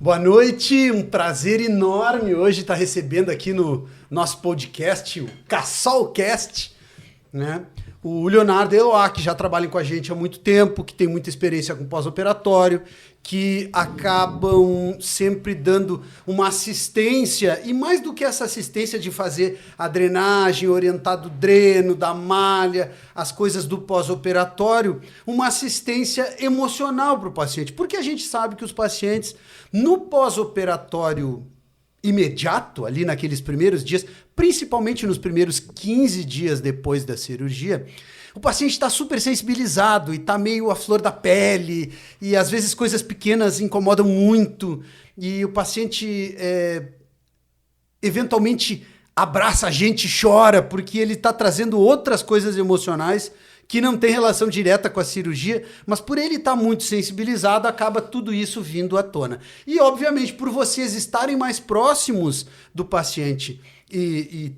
Boa noite, um prazer enorme hoje estar recebendo aqui no nosso podcast, o Cassolcast, né? O Leonardo Eloá, que já trabalha com a gente há muito tempo, que tem muita experiência com pós-operatório, que acabam sempre dando uma assistência, e mais do que essa assistência de fazer a drenagem, orientar do dreno, da malha, as coisas do pós-operatório, uma assistência emocional para o paciente, porque a gente sabe que os pacientes, no pós-operatório imediato, ali naqueles primeiros dias, principalmente nos primeiros 15 dias depois da cirurgia, o paciente está super sensibilizado e está meio à flor da pele, e às vezes coisas pequenas incomodam muito, e o paciente eventualmente abraça a gente e chora, porque ele está trazendo outras coisas emocionais que não tem relação direta com a cirurgia, mas por ele estar muito sensibilizado, acaba tudo isso vindo à tona. E, obviamente, por vocês estarem mais próximos do paciente e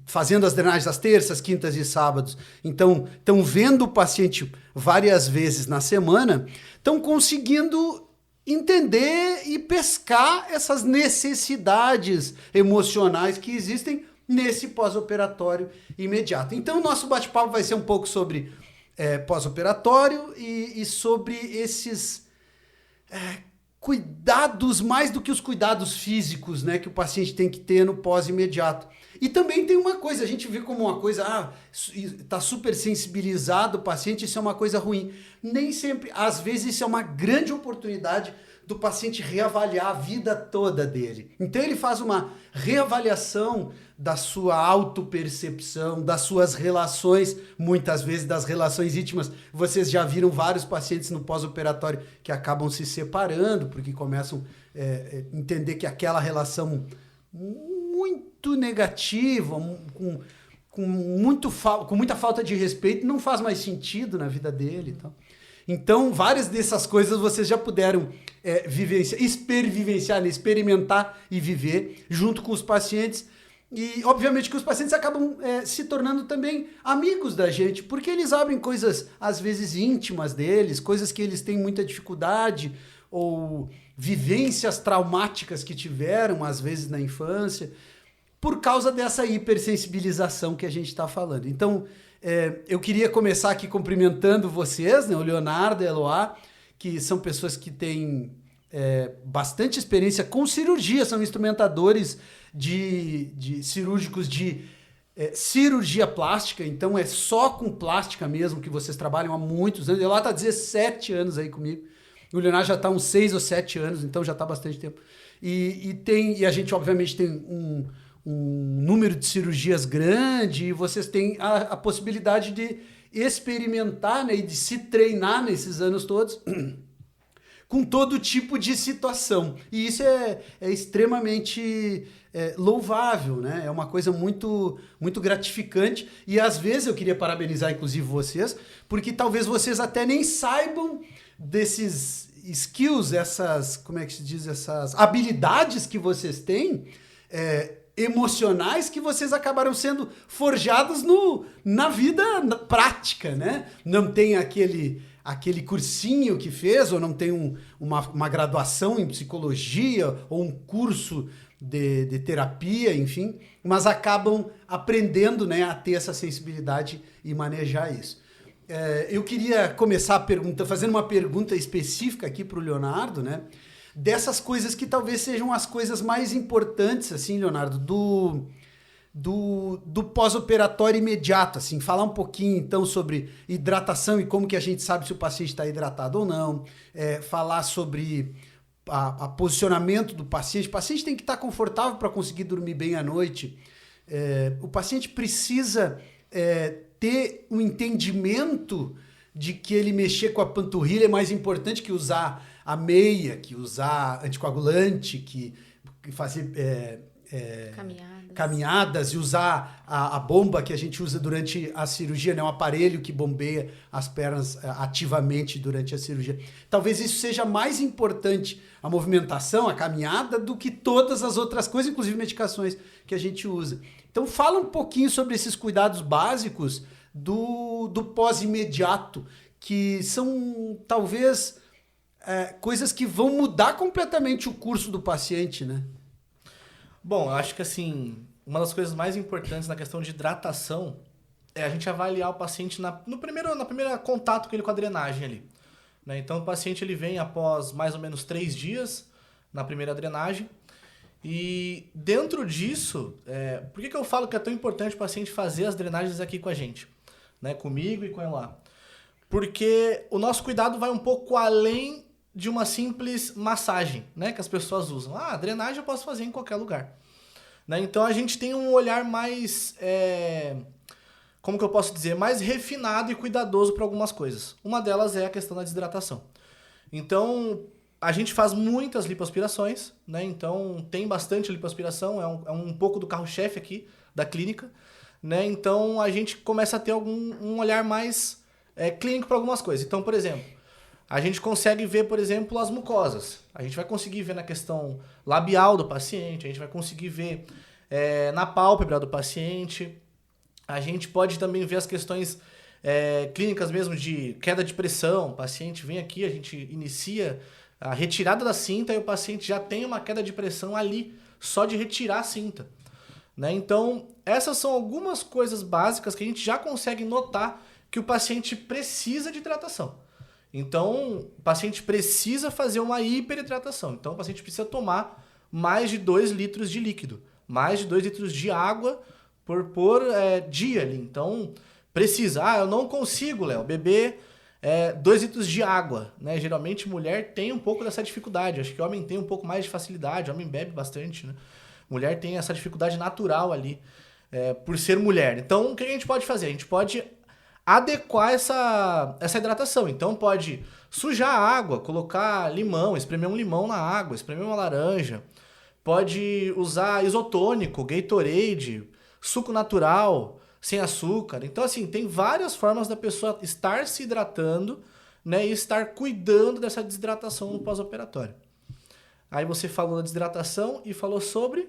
fazendo as drenagens às terças, quintas e sábados, então estão vendo o paciente várias vezes na semana, estão conseguindo entender e pescar essas necessidades emocionais que existem nesse pós-operatório imediato. Então, o nosso bate-papo vai ser um pouco sobre pós-operatório e sobre esses cuidados, mais do que os cuidados físicos, né, que o paciente tem que ter no pós-imediato. E também tem uma coisa, a gente vê como uma coisa, tá super sensibilizado o paciente, isso é uma coisa ruim. Nem sempre, às vezes isso é uma grande oportunidade do paciente reavaliar a vida toda dele. Então ele faz uma reavaliação da sua autopercepção, das suas relações, muitas vezes das relações íntimas. Vocês já viram vários pacientes no pós-operatório que acabam se separando, porque começam a entender que aquela relação muito negativa, com muita falta de respeito, não faz mais sentido na vida dele. Então, várias dessas coisas vocês já puderam experimentar e viver junto com os pacientes. E, obviamente, que os pacientes acabam se tornando também amigos da gente, porque eles abrem coisas, às vezes, íntimas deles, coisas que eles têm muita dificuldade, ou vivências traumáticas que tiveram, às vezes, na infância, por causa dessa hipersensibilização que a gente está falando. Então, eu queria começar aqui cumprimentando vocês, né, o Leonardo e a Eloá, que são pessoas que têm bastante experiência com cirurgia, são instrumentadores de cirúrgicos de cirurgia plástica, então é só com plástica mesmo que vocês trabalham há muitos anos. Ela está há 17 anos aí comigo, o Leonardo já está há uns 6 ou 7 anos, então já está há bastante tempo. E a gente obviamente tem um número de cirurgias grande, e vocês têm a possibilidade de experimentar, né, e de se treinar nesses anos todos com todo tipo de situação. E isso é extremamente louvável, né? É uma coisa muito, muito gratificante. E às vezes eu queria parabenizar, inclusive, vocês, porque talvez vocês até nem saibam desses skills, como é que se diz, essas habilidades que vocês têm, emocionais, que vocês acabaram sendo forjados na vida prática, né? Não tem aquele cursinho que fez, ou não tem uma graduação em psicologia, ou um curso de terapia, enfim, mas acabam aprendendo, né, a ter essa sensibilidade e manejar isso. Eu queria começar fazendo uma pergunta específica aqui para o Leonardo, né, dessas coisas que talvez sejam as coisas mais importantes, assim, Leonardo, do pós-operatório imediato, assim, falar um pouquinho então sobre hidratação e como que a gente sabe se o paciente está hidratado ou não, falar sobre o posicionamento do paciente. O paciente tem que estar confortável para conseguir dormir bem à noite. O paciente precisa ter um entendimento de que ele mexer com a panturrilha é mais importante que usar a meia, que usar anticoagulante, que fazer caminhadas e usar a bomba que a gente usa durante a cirurgia, né? Um aparelho que bombeia as pernas ativamente durante a cirurgia. Talvez isso seja mais importante, a movimentação, a caminhada, do que todas as outras coisas, inclusive medicações que a gente usa. Então fala um pouquinho sobre esses cuidados básicos do pós-imediato, que são talvez coisas que vão mudar completamente o curso do paciente, né? Bom, eu acho que assim, uma das coisas mais importantes na questão de hidratação é a gente avaliar o paciente na primeira contato com ele com a drenagem ali. Né? Então, o paciente ele vem após mais ou menos 3 dias na primeira drenagem. E dentro disso, por que eu falo que é tão importante o paciente fazer as drenagens aqui com a gente? Né? Comigo e com ele lá. Porque o nosso cuidado vai um pouco além de uma simples massagem, né? Que as pessoas usam. Ah, drenagem eu posso fazer em qualquer lugar. Né? Então, a gente tem um olhar mais... como que eu posso dizer? Mais refinado e cuidadoso para algumas coisas. Uma delas é a questão da desidratação. Então, a gente faz muitas lipoaspirações, né? Então, tem bastante lipoaspiração, é um pouco do carro-chefe aqui da clínica, né? Então, a gente começa a ter um olhar mais clínico para algumas coisas. Então, por exemplo, a gente consegue ver, por exemplo, as mucosas. A gente vai conseguir ver na questão labial do paciente, a gente vai conseguir ver na pálpebra do paciente. A gente pode também ver as questões clínicas mesmo de queda de pressão. O paciente vem aqui, a gente inicia a retirada da cinta e o paciente já tem uma queda de pressão ali, só de retirar a cinta. Né? Então, essas são algumas coisas básicas que a gente já consegue notar que o paciente precisa de hidratação. Então, o paciente precisa fazer uma hiperidratação. Então, o paciente precisa tomar mais de 2 litros de líquido, mais de 2 litros de água por dia ali. Então, precisa. Ah, eu não consigo, Léo, beber 2 litros de água. Né? Geralmente, mulher tem um pouco dessa dificuldade. Acho que o homem tem um pouco mais de facilidade. O homem bebe bastante, né? Mulher tem essa dificuldade natural ali, por ser mulher. Então, o que a gente pode fazer? A gente pode adequar essa hidratação. Então, pode sujar a água, colocar limão, espremer um limão na água, espremer uma laranja. Pode usar isotônico, Gatorade, suco natural, sem açúcar. Então, assim, tem várias formas da pessoa estar se hidratando, né, e estar cuidando dessa desidratação no pós-operatório. Aí você falou da desidratação e falou sobre...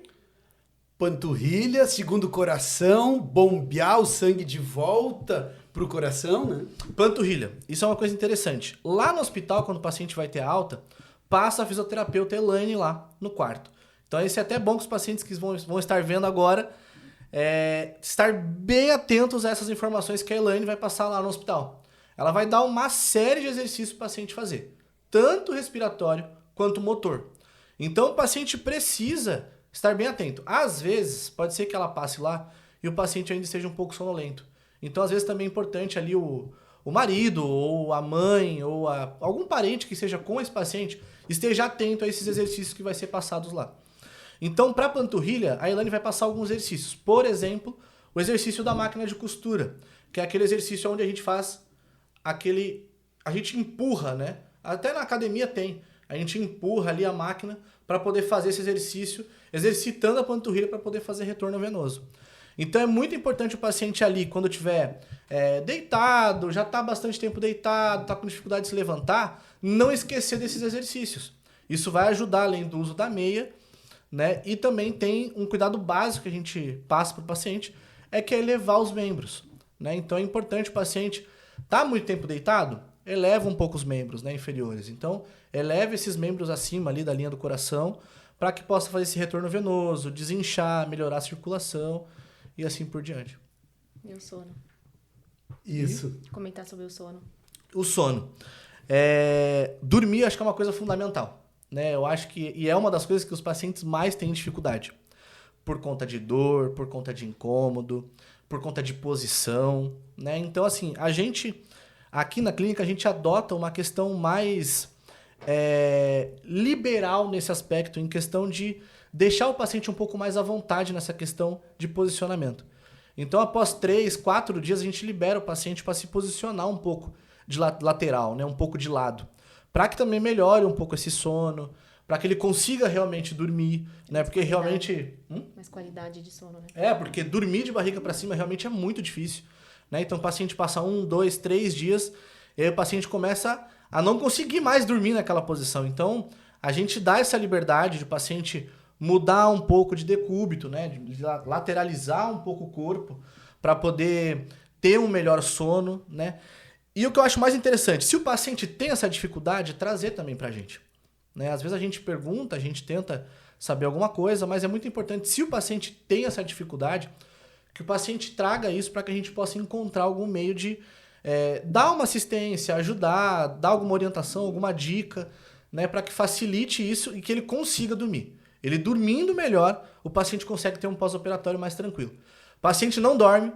Panturrilha, segundo o coração, bombear o sangue de volta pro coração, né? Panturrilha. Isso é uma coisa interessante. Lá no hospital, quando o paciente vai ter alta, passa a fisioterapeuta Elaine lá no quarto. Então, isso é até bom que os pacientes que vão estar vendo agora estar bem atentos a essas informações que a Elaine vai passar lá no hospital. Ela vai dar uma série de exercícios para o paciente fazer, tanto respiratório quanto motor. Então, o paciente precisa estar bem atento. Às vezes, pode ser que ela passe lá e o paciente ainda esteja um pouco sonolento. Então, às vezes, também é importante ali o marido, ou a mãe, ou algum parente que esteja com esse paciente, esteja atento a esses exercícios que vai ser passados lá. Então, para a panturrilha, a Elaine vai passar alguns exercícios. Por exemplo, o exercício da máquina de costura, que é aquele exercício onde a gente faz a gente empurra, né? Até na academia tem. A gente empurra ali a máquina para poder fazer esse exercício, exercitando a panturrilha para poder fazer retorno venoso. Então é muito importante o paciente ali, quando estiver deitado, já está bastante tempo deitado, está com dificuldade de se levantar, não esquecer desses exercícios. Isso vai ajudar além do uso da meia, né? E também tem um cuidado básico que a gente passa para o paciente, que é elevar os membros. Né? Então é importante o paciente estar muito tempo deitado, eleva um pouco os membros, né, inferiores. Então, eleve esses membros acima ali da linha do coração para que possa fazer esse retorno venoso, desinchar, melhorar a circulação e assim por diante. E o sono? Isso. Comentar sobre o sono. O sono. Dormir acho que é uma coisa fundamental. Né? Eu acho que é uma das coisas que os pacientes mais têm dificuldade. Por conta de dor, por conta de incômodo, por conta de posição. Né? Então, assim, aqui na clínica, a gente adota uma questão mais liberal nesse aspecto, em questão de deixar o paciente um pouco mais à vontade nessa questão de posicionamento. Então, após 3, 4 dias, a gente libera o paciente para se posicionar um pouco de lateral, né? Um pouco de lado, para que também melhore um pouco esse sono, para que ele consiga realmente dormir, né? Porque realmente... Mais qualidade de sono, né? Porque dormir de barriga para cima realmente é muito difícil. Né? Então o paciente passa 1, 2, 3 dias e aí o paciente começa a não conseguir mais dormir naquela posição. Então a gente dá essa liberdade de o paciente mudar um pouco de decúbito, né? De lateralizar um pouco o corpo para poder ter um melhor sono. Né? E o que eu acho mais interessante, se o paciente tem essa dificuldade, trazer também pra gente. Né? Às vezes a gente pergunta, a gente tenta saber alguma coisa, mas é muito importante, se o paciente tem essa dificuldade, que o paciente traga isso para que a gente possa encontrar algum meio de dar uma assistência, ajudar, dar alguma orientação, alguma dica, né, para que facilite isso e que ele consiga dormir. Ele dormindo melhor, o paciente consegue ter um pós-operatório mais tranquilo. O paciente não dorme,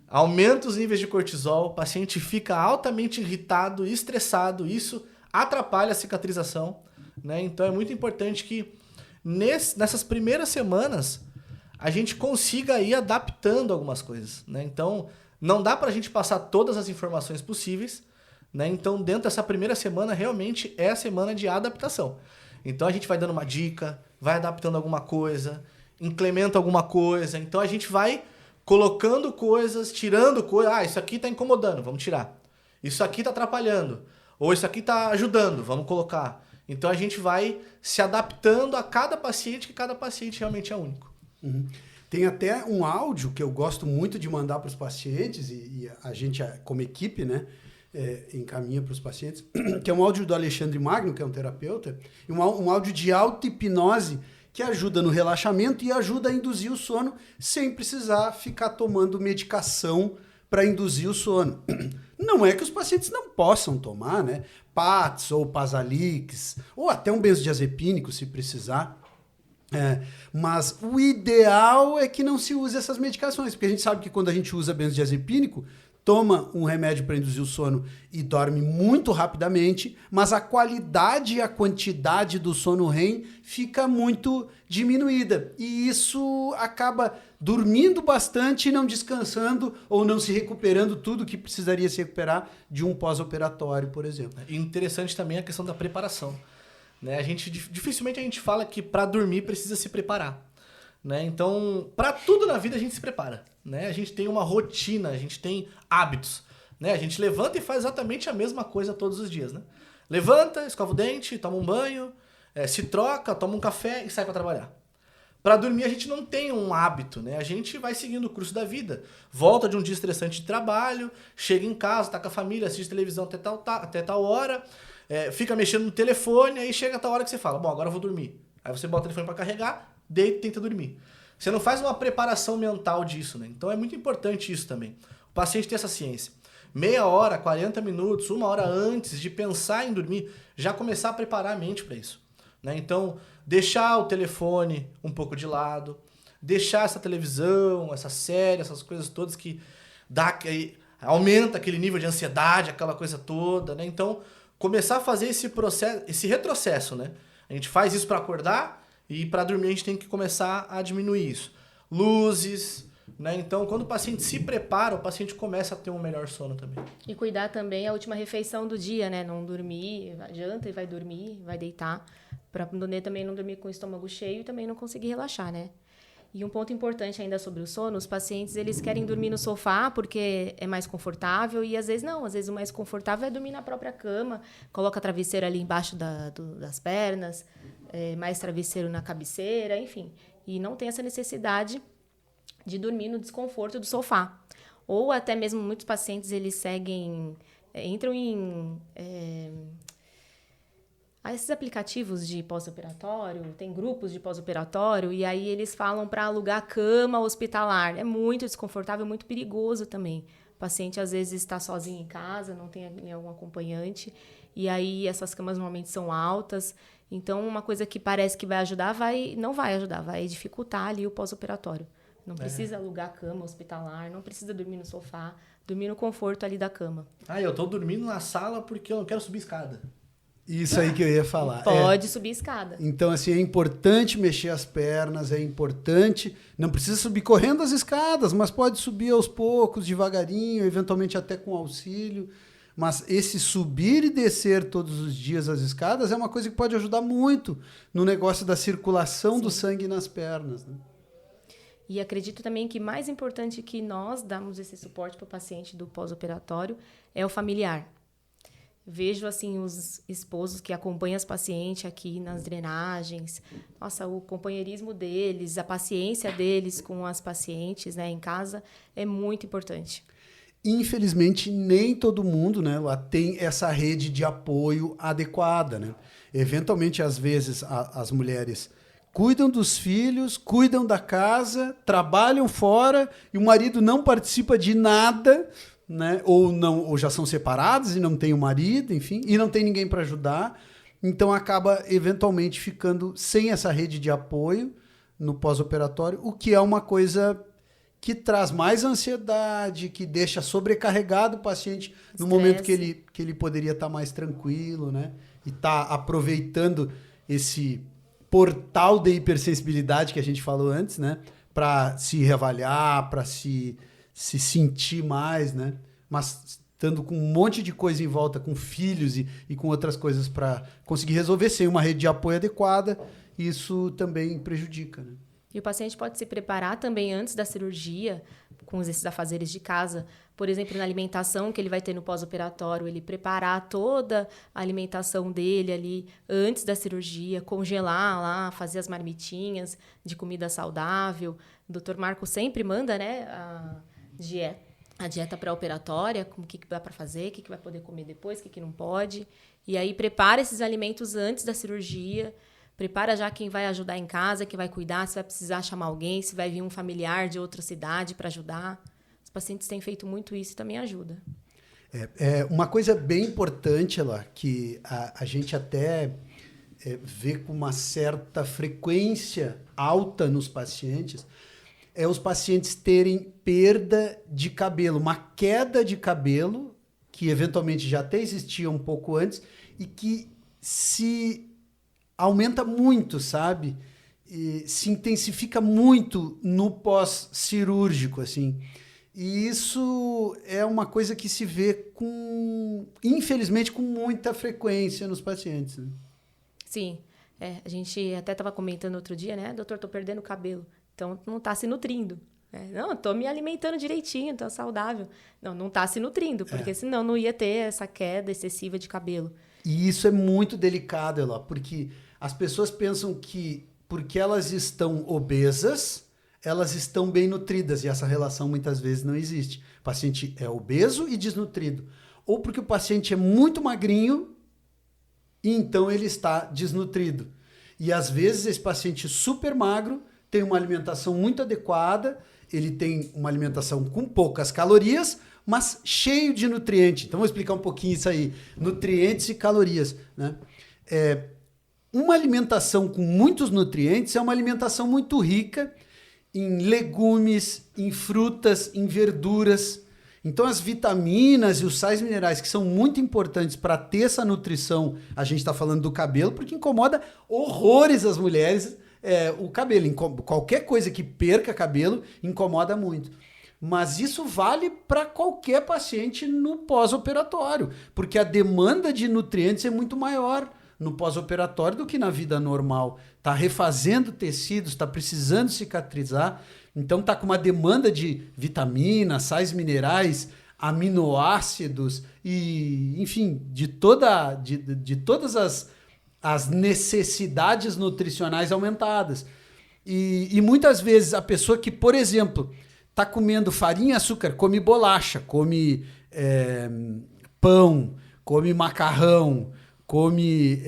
aumenta os níveis de cortisol, o paciente fica altamente irritado, estressado, isso atrapalha a cicatrização, né? Então é muito importante que nessas primeiras semanas a gente consiga ir adaptando algumas coisas, né? Então não dá pra gente passar todas as informações possíveis, né? Então dentro dessa primeira semana realmente é a semana de adaptação. Então a gente vai dando uma dica, vai adaptando alguma coisa, incrementa alguma coisa, então a gente vai colocando coisas, tirando coisas. Isso aqui tá incomodando, vamos tirar. Isso aqui tá atrapalhando. Ou isso aqui tá ajudando, vamos colocar. Então a gente vai se adaptando a cada paciente, que cada paciente realmente é único. Uhum. Tem até um áudio que eu gosto muito de mandar para os pacientes, e a gente, como equipe, né, encaminha para os pacientes, que é um áudio do Alexandre Magno, que é um terapeuta, e um áudio de auto-hipnose que ajuda no relaxamento e ajuda a induzir o sono sem precisar ficar tomando medicação para induzir o sono. Não é que os pacientes não possam tomar, né? PATs ou Pasalix, ou até um benzodiazepínico, se precisar. Mas o ideal é que não se use essas medicações, porque a gente sabe que quando a gente usa benzodiazepínico, toma um remédio para induzir o sono e dorme muito rapidamente, mas a qualidade e a quantidade do sono REM fica muito diminuída. E isso acaba dormindo bastante e não descansando ou não se recuperando tudo que precisaria se recuperar de um pós-operatório, por exemplo. E interessante também a questão da preparação. Né? Dificilmente a gente fala que para dormir precisa se preparar. Né? Então, para tudo na vida a gente se prepara. Né? A gente tem uma rotina, a gente tem hábitos. Né? A gente levanta e faz exatamente a mesma coisa todos os dias. Né? Levanta, escova o dente, toma um banho, se troca, toma um café e sai para trabalhar. Para dormir a gente não tem um hábito, né? A gente vai seguindo o curso da vida. Volta de um dia estressante de trabalho, chega em casa, tá com a família, assiste televisão até tal hora, fica mexendo no telefone, aí chega a tal hora que você fala, bom, agora eu vou dormir. Aí você bota o telefone para carregar, deita e tenta dormir. Você não faz uma preparação mental disso, né? Então é muito importante isso também. O paciente ter essa ciência. Meia hora, 40 minutos, 1 hora antes de pensar em dormir, já começar a preparar a mente para isso. Né? Então, deixar o telefone um pouco de lado, deixar essa televisão, essa série, essas coisas todas que aumenta aquele nível de ansiedade, aquela coisa toda. Né? Então, começar a fazer esse processo, esse retrocesso. Né? A gente faz isso para acordar e para dormir a gente tem que começar a diminuir isso. Luzes, né? Então, quando o paciente se prepara, o paciente começa a ter um melhor sono também. E cuidar também a última refeição do dia, né? Não dormir, janta e vai dormir, vai deitar. Para também não dormir com o estômago cheio e também não conseguir relaxar, né? E um ponto importante ainda sobre o sono, os pacientes, eles querem dormir no sofá porque é mais confortável e às vezes não. Às vezes o mais confortável é dormir na própria cama, coloca a travesseira ali embaixo das pernas, mais travesseiro na cabeceira, enfim. E não tem essa necessidade de dormir no desconforto do sofá. Ou até mesmo muitos pacientes, eles entram em esses aplicativos de pós-operatório, tem grupos de pós-operatório, e aí eles falam para alugar cama hospitalar. É muito desconfortável, muito perigoso também. O paciente, às vezes, está sozinho em casa, não tem algum acompanhante, e aí essas camas normalmente são altas. Então, uma coisa que parece que vai ajudar, não vai ajudar, vai dificultar ali o pós-operatório. Não precisa alugar cama hospitalar, não precisa dormir no sofá, dormir no conforto ali da cama. Eu tô dormindo na sala porque eu não quero subir escada. Isso aí que eu ia falar. Pode subir escada. Então, assim, é importante mexer as pernas, é importante... Não precisa subir correndo as escadas, mas pode subir aos poucos, devagarinho, eventualmente até com auxílio. Mas esse subir e descer todos os dias as escadas é uma coisa que pode ajudar muito no negócio da circulação do sangue nas pernas, né? E acredito também que mais importante que nós damos esse suporte para o paciente do pós-operatório é o familiar. Vejo, assim, os esposos que acompanham as pacientes aqui nas drenagens. Nossa, o companheirismo deles, a paciência deles com as pacientes, né, em casa, é muito importante. Infelizmente, nem todo mundo, né, lá tem essa rede de apoio adequada, né? Eventualmente, às vezes, as mulheres cuidam dos filhos, cuidam da casa, trabalham fora e o marido não participa de nada, né? Ou já são separados e não tem o marido, enfim, e não tem ninguém para ajudar. Então, acaba, eventualmente, ficando sem essa rede de apoio no pós-operatório, o que é uma coisa que traz mais ansiedade, que deixa sobrecarregado o paciente no momento que ele poderia estar mais tranquilo, né? E tá aproveitando esse portal de hipersensibilidade que a gente falou antes, né? Para se reavaliar, para se sentir mais, né? Mas estando com um monte de coisa em volta, com filhos e com outras coisas para conseguir resolver sem uma rede de apoio adequada, isso também prejudica, né? E o paciente pode se preparar também antes da cirurgia, com esses afazeres de casa. Por exemplo, na alimentação que ele vai ter no pós-operatório, ele preparar toda a alimentação dele ali antes da cirurgia, congelar lá, fazer as marmitinhas de comida saudável. O Dr. Marco sempre manda, né, a dieta pré-operatória, como o que dá para fazer, o que vai poder comer depois, o que não pode. E aí prepara esses alimentos antes da cirurgia. Prepara já quem vai ajudar em casa, quem vai cuidar, se vai precisar chamar alguém, se vai vir um familiar de outra cidade para ajudar. Os pacientes têm feito muito isso e também ajuda. Uma coisa bem importante, lá, que a gente até vê com uma certa frequência alta nos pacientes, é os pacientes terem perda de cabelo, uma queda de cabelo, que eventualmente já até existia um pouco antes, e que se aumenta muito, sabe? E se intensifica muito no pós-cirúrgico, assim. E isso é uma coisa que se vê infelizmente, com muita frequência nos pacientes, né? Sim. A gente até estava comentando outro dia, né? Doutor, tô perdendo cabelo. Então, não tá se nutrindo. Não, tô me alimentando direitinho, tô saudável. Não tá se nutrindo, porque senão não ia ter essa queda excessiva de cabelo. E isso é muito delicado, Eló, porque as pessoas pensam que porque elas estão obesas, elas estão bem nutridas, e essa relação muitas vezes não existe. O paciente é obeso e desnutrido. Ou porque o paciente é muito magrinho e então ele está desnutrido. E às vezes esse paciente super magro tem uma alimentação muito adequada, ele tem uma alimentação com poucas calorias, mas cheio de nutrientes. Então, vou explicar um pouquinho isso aí. Nutrientes e calorias, né? Uma alimentação com muitos nutrientes é uma alimentação muito rica em legumes, em frutas, em verduras. Então, as vitaminas e os sais minerais que são muito importantes para ter essa nutrição, a gente está falando do cabelo, porque incomoda horrores as mulheres o cabelo. Qualquer coisa que perca cabelo incomoda muito. Mas isso vale para qualquer paciente no pós-operatório, porque a demanda de nutrientes é muito maior no pós-operatório do que na vida normal. Está refazendo tecidos, está precisando cicatrizar, então está com uma demanda de vitaminas, sais minerais, aminoácidos e, enfim, de todas as necessidades nutricionais aumentadas. E muitas vezes a pessoa que, por exemplo, está comendo farinha e açúcar, come bolacha, come pão, come macarrão, come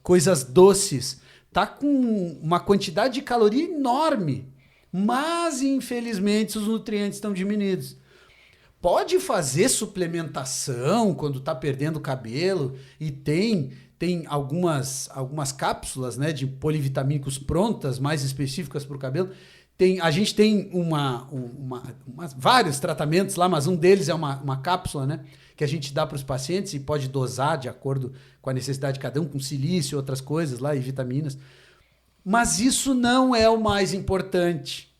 coisas doces, está com uma quantidade de caloria enorme, mas infelizmente os nutrientes estão diminuídos. Pode fazer suplementação quando está perdendo cabelo e tem algumas cápsulas, né, de polivitamínicos prontas, mais específicas para o cabelo. A gente tem vários tratamentos lá, mas um deles é uma cápsula, né, que a gente dá para os pacientes e pode dosar de acordo com a necessidade de cada um, com silício, outras coisas lá e vitaminas. Mas isso não é o mais importante.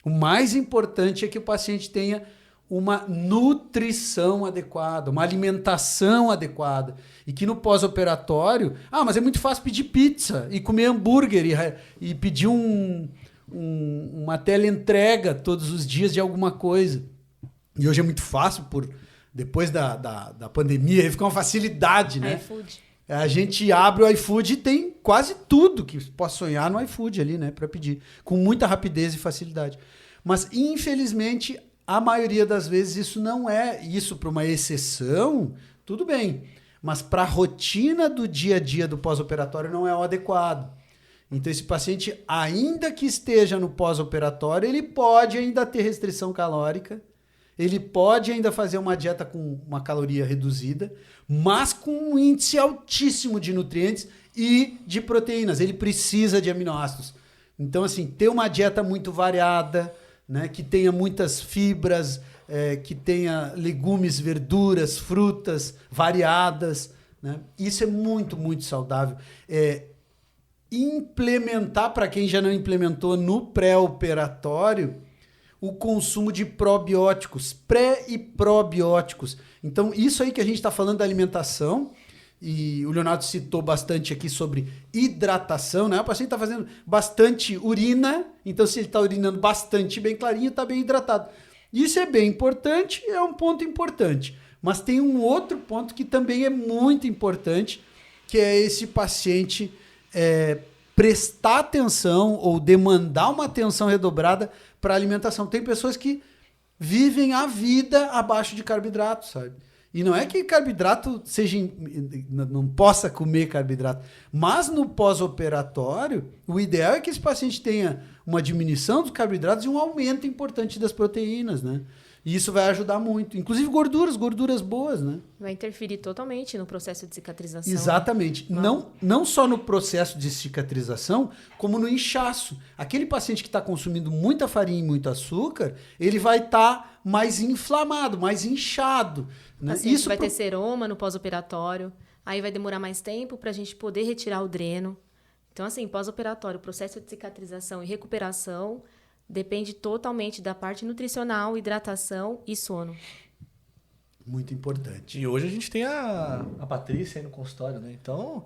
O mais importante é que o paciente tenha uma nutrição adequada, uma alimentação adequada. E que no pós-operatório... mas é muito fácil pedir pizza e comer hambúrguer e pedir uma teleentrega todos os dias de alguma coisa. E hoje é muito fácil, depois da pandemia, fica uma facilidade, né? iFood. A gente abre o iFood e tem quase tudo que possa sonhar no iFood ali, né? Para pedir. Com muita rapidez e facilidade. Mas, infelizmente, a maioria das vezes isso não é isso para uma exceção, tudo bem. Mas para a rotina do dia a dia do pós-operatório não é o adequado. Então esse paciente, ainda que esteja no pós-operatório, ele pode ainda ter restrição calórica, ele pode ainda fazer uma dieta com uma caloria reduzida, mas com um índice altíssimo de nutrientes e de proteínas. Ele precisa de aminoácidos. Então, assim, ter uma dieta muito variada, né, que tenha muitas fibras, que tenha legumes, verduras, frutas variadas, né? Isso é muito, muito saudável. Implementar, para quem já não implementou no pré-operatório, o consumo de probióticos, pré e probióticos. Então, isso aí que a gente está falando da alimentação, e o Leonardo citou bastante aqui sobre hidratação, né? O paciente está fazendo bastante urina, então se ele está urinando bastante bem clarinho, está bem hidratado. Isso é bem importante, é um ponto importante. Mas tem um outro ponto que também é muito importante, que é esse paciente prestar atenção ou demandar uma atenção redobrada para a alimentação. Tem pessoas que vivem a vida abaixo de carboidrato, sabe? E não é que carboidrato não possa comer carboidrato, mas no pós-operatório, o ideal é que esse paciente tenha uma diminuição dos carboidratos e um aumento importante das proteínas, né? E isso vai ajudar muito. Inclusive gorduras boas, né? Vai interferir totalmente no processo de cicatrização. Exatamente. Não só no processo de cicatrização, como no inchaço. Aquele paciente que está consumindo muita farinha e muito açúcar, ele vai estar mais inflamado, mais inchado. O paciente vai ter seroma no pós-operatório, aí vai demorar mais tempo para a gente poder retirar o dreno. Então, assim, pós-operatório, processo de cicatrização e recuperação depende totalmente da parte nutricional, hidratação e sono. Muito importante. E hoje a gente tem a Patrícia aí no consultório, né? Então,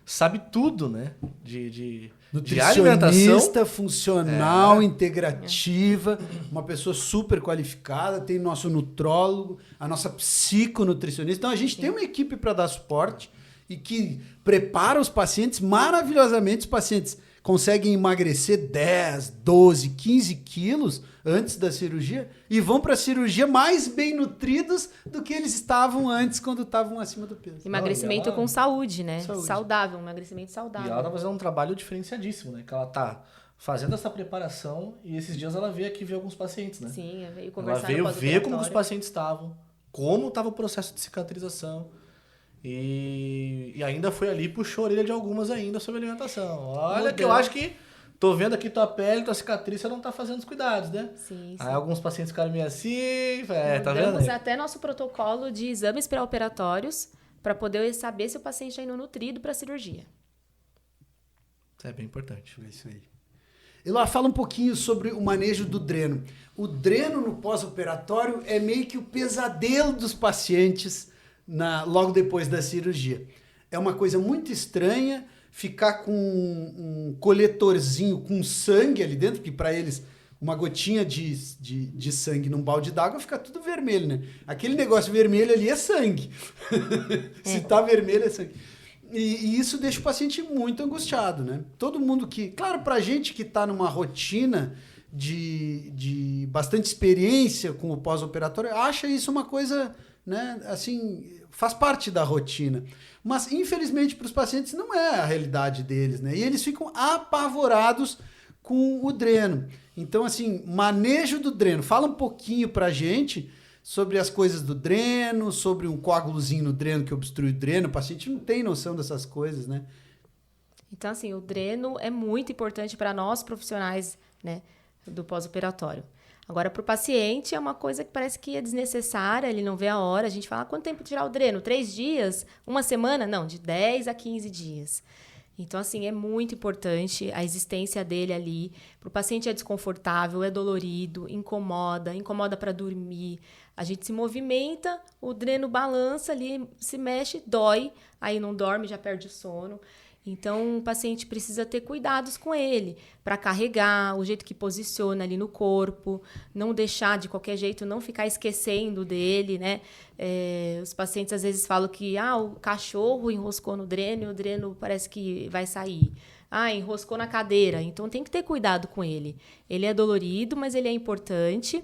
sabe tudo, né? De alimentação. Nutricionista funcional, integrativa, uma pessoa super qualificada, tem nosso nutrólogo, a nossa psiconutricionista. Então, a gente tem uma equipe para dar suporte e que prepara os pacientes maravilhosamente. Os pacientes conseguem emagrecer 10, 12, 15 quilos antes da cirurgia e vão para a cirurgia mais bem nutridos do que eles estavam antes, quando estavam acima do peso. Emagrecimento com saúde, né? Saudável, emagrecimento saudável. E ela tá fazendo um trabalho diferenciadíssimo, né? Que ela tá fazendo essa preparação e esses dias ela veio aqui ver alguns pacientes, né? Sim, veio conversar. Ela veio ver como os pacientes estavam, como estava o processo de cicatrização. E ainda foi ali e puxou a orelha de algumas ainda sobre alimentação. Olha, que eu acho que tô vendo aqui tua pele, tua cicatriz, você não tá fazendo os cuidados, né? Sim. Aí alguns pacientes ficaram meio assim, tá vendo? Mudamos até nosso protocolo de exames pré-operatórios para poder saber se o paciente está indo nutrido para a cirurgia. Isso é bem importante. É isso aí. Elá, fala um pouquinho sobre o manejo do dreno. O dreno no pós-operatório é meio que o pesadelo dos pacientes logo depois da cirurgia. É uma coisa muito estranha ficar com um coletorzinho com sangue ali dentro, porque para eles uma gotinha de sangue num balde d'água fica tudo vermelho, né? Aquele negócio vermelho ali é sangue. Se tá vermelho é sangue. E isso deixa o paciente muito angustiado, né? Todo mundo que... Claro, pra gente que tá numa rotina de bastante experiência com o pós-operatório, acha isso uma coisa, né? Assim, faz parte da rotina. Mas, infelizmente, para os pacientes não é a realidade deles, né? E eles ficam apavorados com o dreno. Então, assim, manejo do dreno. Fala um pouquinho pra gente sobre as coisas do dreno, sobre um coágulozinho no dreno que obstrui o dreno. O paciente não tem noção dessas coisas, né? Então, assim, o dreno é muito importante para nós profissionais, né, do pós-operatório. Agora, para o paciente, é uma coisa que parece que é desnecessária, ele não vê a hora. A gente fala, quanto tempo tirar o dreno? 3 dias? 1 semana? Não, de 10 a 15 dias. Então, assim, é muito importante a existência dele ali. Para o paciente é desconfortável, é dolorido, incomoda para dormir. A gente se movimenta, o dreno balança ali, se mexe, dói, aí não dorme, já perde o sono. Então, o paciente precisa ter cuidados com ele, para carregar, o jeito que posiciona ali no corpo, não deixar de qualquer jeito, não ficar esquecendo dele, né? Os pacientes às vezes falam que o cachorro enroscou no dreno e o dreno parece que vai sair. Enroscou na cadeira. Então, tem que ter cuidado com ele. Ele é dolorido, mas ele é importante.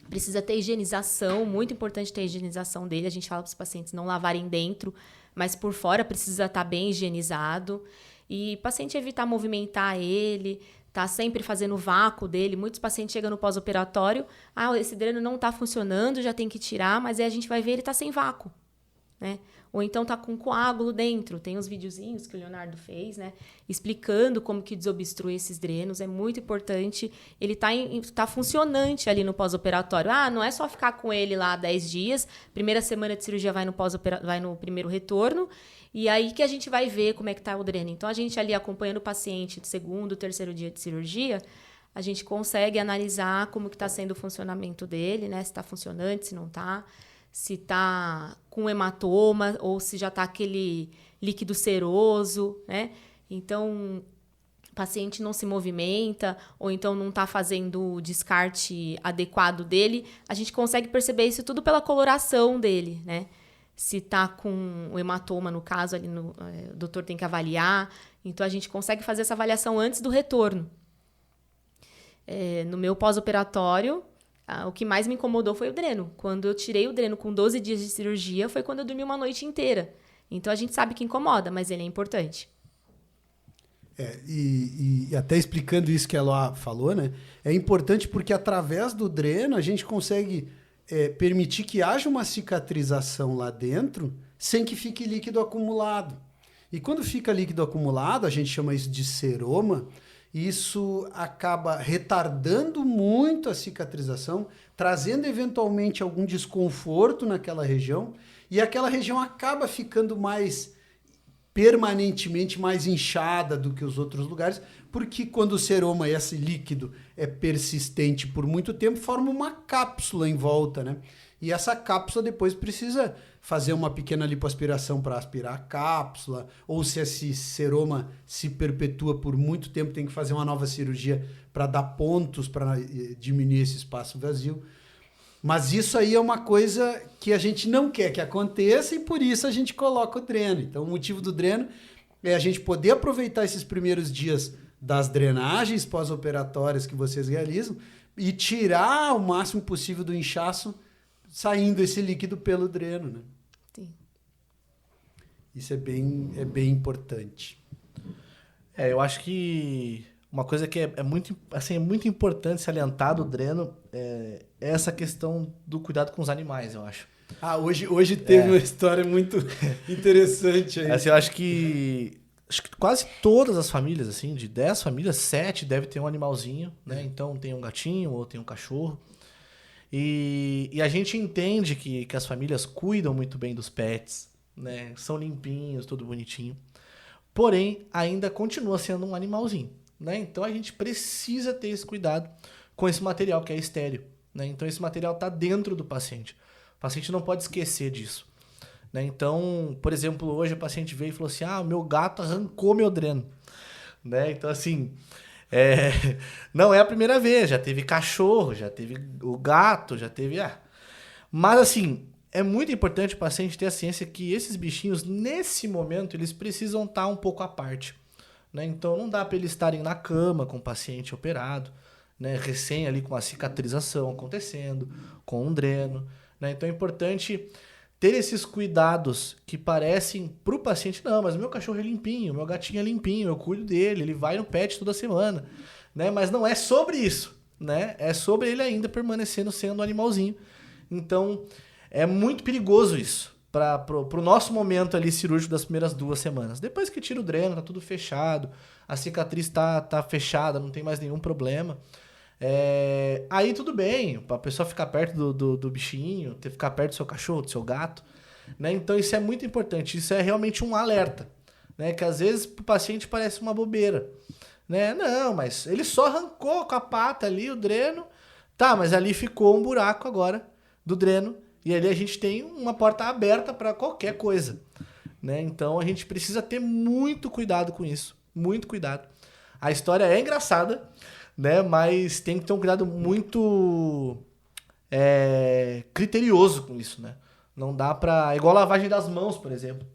Precisa ter higienização, muito importante ter a higienização dele. A gente fala para os pacientes não lavarem dentro, mas por fora precisa estar bem higienizado. E o paciente evitar movimentar ele, tá sempre fazendo o vácuo dele. Muitos pacientes chegam no pós-operatório, esse dreno não está funcionando, já tem que tirar, mas aí a gente vai ver ele tá sem vácuo, né? Ou então tá com coágulo dentro. Tem uns videozinhos que o Leonardo fez, né? Explicando como que desobstrui esses drenos. É muito importante. Ele tá funcionante ali no pós-operatório. Não é só ficar com ele lá 10 dias. Primeira semana de cirurgia vai no primeiro retorno. E aí que a gente vai ver como é que tá o dreno. Então, a gente ali acompanhando o paciente de segundo, terceiro dia de cirurgia, a gente consegue analisar como que tá sendo o funcionamento dele, né? Se tá funcionante, se não tá. Se tá com hematoma ou se já tá aquele líquido seroso, né? Então, o paciente não se movimenta ou então não tá fazendo o descarte adequado dele, a gente consegue perceber isso tudo pela coloração dele, né? Se tá com o hematoma, no caso, ali o doutor tem que avaliar. Então, a gente consegue fazer essa avaliação antes do retorno. No meu pós-operatório, o que mais me incomodou foi o dreno. Quando eu tirei o dreno com 12 dias de cirurgia, foi quando eu dormi uma noite inteira. Então, a gente sabe que incomoda, mas ele é importante. E até explicando isso que a Eloá falou, né? É importante porque através do dreno a gente consegue permitir que haja uma cicatrização lá dentro sem que fique líquido acumulado. E quando fica líquido acumulado, a gente chama isso de seroma, isso acaba retardando muito a cicatrização, trazendo eventualmente algum desconforto naquela região, e aquela região acaba ficando permanentemente mais inchada do que os outros lugares, porque quando o seroma, esse líquido, é persistente por muito tempo, forma uma cápsula em volta, né? E essa cápsula depois precisa fazer uma pequena lipoaspiração para aspirar a cápsula, ou se esse seroma se perpetua por muito tempo, tem que fazer uma nova cirurgia para dar pontos, para diminuir esse espaço vazio. Mas isso aí é uma coisa que a gente não quer que aconteça e por isso a gente coloca o dreno. Então o motivo do dreno é a gente poder aproveitar esses primeiros dias das drenagens pós-operatórias que vocês realizam e tirar o máximo possível do inchaço saindo esse líquido pelo dreno, né? Sim. Isso é bem importante. Eu acho que uma coisa que é muito importante salientar do dreno é essa questão do cuidado com os animais, eu acho. Hoje teve uma história muito interessante aí. Assim, eu acho que quase todas as famílias, assim, de 10 famílias, 7 deve ter um animalzinho, né? Então tem um gatinho ou tem um cachorro. E a gente entende que as famílias cuidam muito bem dos pets, né? São limpinhos, tudo bonitinho. Porém, ainda continua sendo um animalzinho, né? Então a gente precisa ter esse cuidado com esse material que é estéril, né? Então esse material está dentro do paciente. O paciente não pode esquecer disso, né? Então, por exemplo, hoje o paciente veio e falou assim: o meu gato arrancou meu dreno, né? Então, assim, não é a primeira vez, já teve cachorro, já teve o gato, já teve... Mas, assim, é muito importante o paciente ter a ciência que esses bichinhos, nesse momento, eles precisam estar um pouco à parte, né? Então, não dá para eles estarem na cama com o paciente operado, né? Recém ali com a cicatrização acontecendo, com um dreno, né? Então, é importante ter esses cuidados que parecem para o paciente, não, mas meu cachorro é limpinho, meu gatinho é limpinho, eu cuido dele, ele vai no pet toda semana, né? Mas não é sobre isso, né? É sobre ele ainda permanecendo sendo um animalzinho. Então, é muito perigoso isso para o nosso momento ali cirúrgico das primeiras 2 semanas. Depois que tira o dreno, tá tudo fechado, a cicatriz tá fechada, não tem mais nenhum problema. Aí tudo bem, a pessoa ficar perto do bichinho, ficar perto do seu cachorro, do seu gato, né? Então isso é muito importante, isso é realmente um alerta, né? Que às vezes pro paciente parece uma bobeira, né? Não, mas ele só arrancou com a pata ali o dreno, tá, mas ali ficou um buraco agora do dreno e ali a gente tem uma porta aberta para qualquer coisa, né? Então a gente precisa ter muito cuidado com isso, muito cuidado. A história é engraçada, né? Mas tem que ter um cuidado muito criterioso com isso, né? Não dá pra... Igual a lavagem das mãos, por exemplo.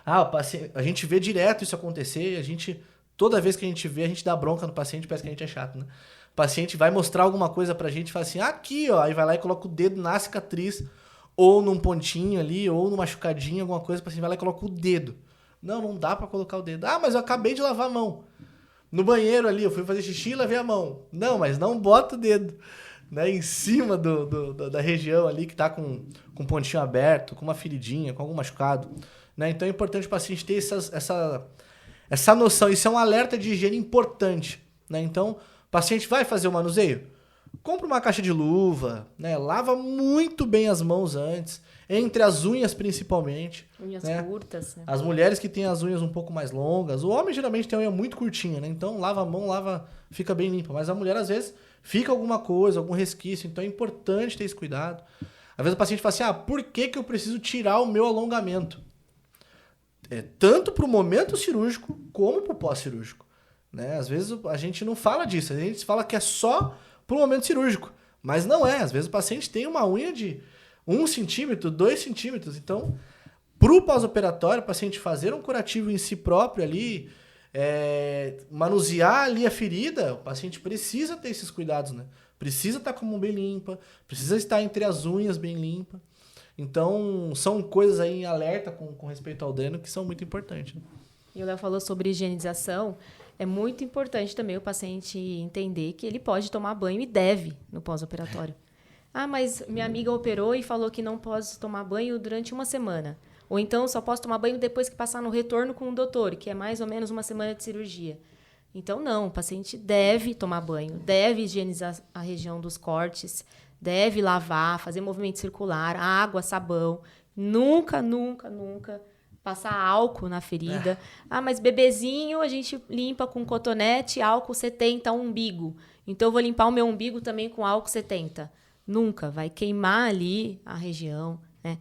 A gente vê direto isso acontecer, toda vez que a gente vê, a gente dá bronca no paciente, parece que a gente é chato, né? O paciente vai mostrar alguma coisa pra gente e fala assim, aqui, ó. Aí vai lá e coloca o dedo na cicatriz, ou num pontinho ali, ou numa machucadinha, alguma coisa. O paciente vai lá e coloca o dedo. Não dá pra colocar o dedo. Ah, mas eu acabei de lavar a mão. No banheiro ali, eu fui fazer xixi e lavei a mão. Não, mas não bota o dedo, né, em cima da região ali que tá com um pontinho aberto, com uma feridinha, com algum machucado. Né? Então é importante o paciente ter essa noção. Isso é um alerta de higiene importante. Né? Então, o paciente vai fazer o manuseio? Compra uma caixa de luva, né? Lava muito bem as mãos antes, entre as unhas principalmente. Unhas né? curtas, né? As mulheres que têm as unhas um pouco mais longas, o homem geralmente tem a unha muito curtinha, né? Então lava a mão, fica bem limpa. Mas a mulher às vezes fica alguma coisa, algum resquício, então é importante ter esse cuidado. Às vezes o paciente fala assim, por que eu preciso tirar o meu alongamento? Tanto para o momento cirúrgico como para o pós-cirúrgico. Né? Às vezes a gente não fala disso, a gente fala que é só para o momento cirúrgico, mas não é. Às vezes o paciente tem uma unha de 1 centímetro, 2 centímetros, então para o pós-operatório, o paciente fazer um curativo em si próprio ali, manusear ali a ferida, o paciente precisa ter esses cuidados, né? Precisa estar com a mão bem limpa, precisa estar entre as unhas bem limpa. Então, são coisas aí em alerta com respeito ao dreno que são muito importantes. Né? E o Léo falou sobre higienização. É muito importante também o paciente entender que ele pode tomar banho e deve no pós-operatório. Mas minha amiga operou e falou que não pode tomar banho durante 1 semana. Ou então só posso tomar banho depois que passar no retorno com o doutor, que é mais ou menos 1 semana de cirurgia. Então, não, o paciente deve tomar banho, deve higienizar a região dos cortes, deve lavar, fazer movimento circular, água, sabão. Nunca passar álcool na ferida. Mas bebezinho a gente limpa com cotonete, álcool 70, umbigo. Então eu vou limpar o meu umbigo também com álcool 70. Nunca. Vai queimar ali a região, né?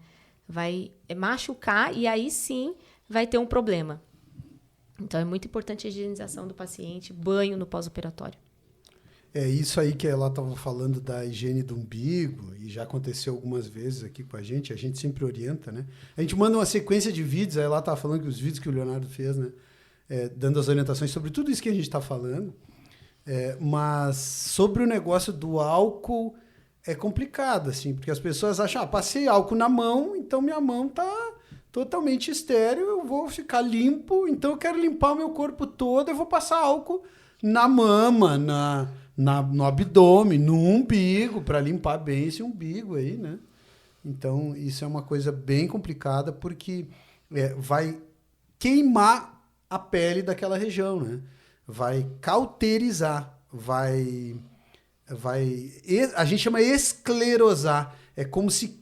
Vai machucar e aí sim vai ter um problema. Então é muito importante a higienização do paciente, banho no pós-operatório. É isso aí que ela estava falando da higiene do umbigo, e já aconteceu algumas vezes aqui com a gente sempre orienta, né? A gente manda uma sequência de vídeos, aí ela estava falando que os vídeos que o Leonardo fez, né? Dando as orientações sobre tudo isso que a gente está falando. Mas sobre o negócio do álcool é complicado, assim, porque as pessoas acham, passei álcool na mão, então minha mão tá totalmente estéril, eu vou ficar limpo, então eu quero limpar o meu corpo todo, eu vou passar álcool na mama, no abdômen, no umbigo, para limpar bem esse umbigo aí, né? Então, isso é uma coisa bem complicada, porque vai queimar a pele daquela região, né? Vai cauterizar, a gente chama esclerosar. É como se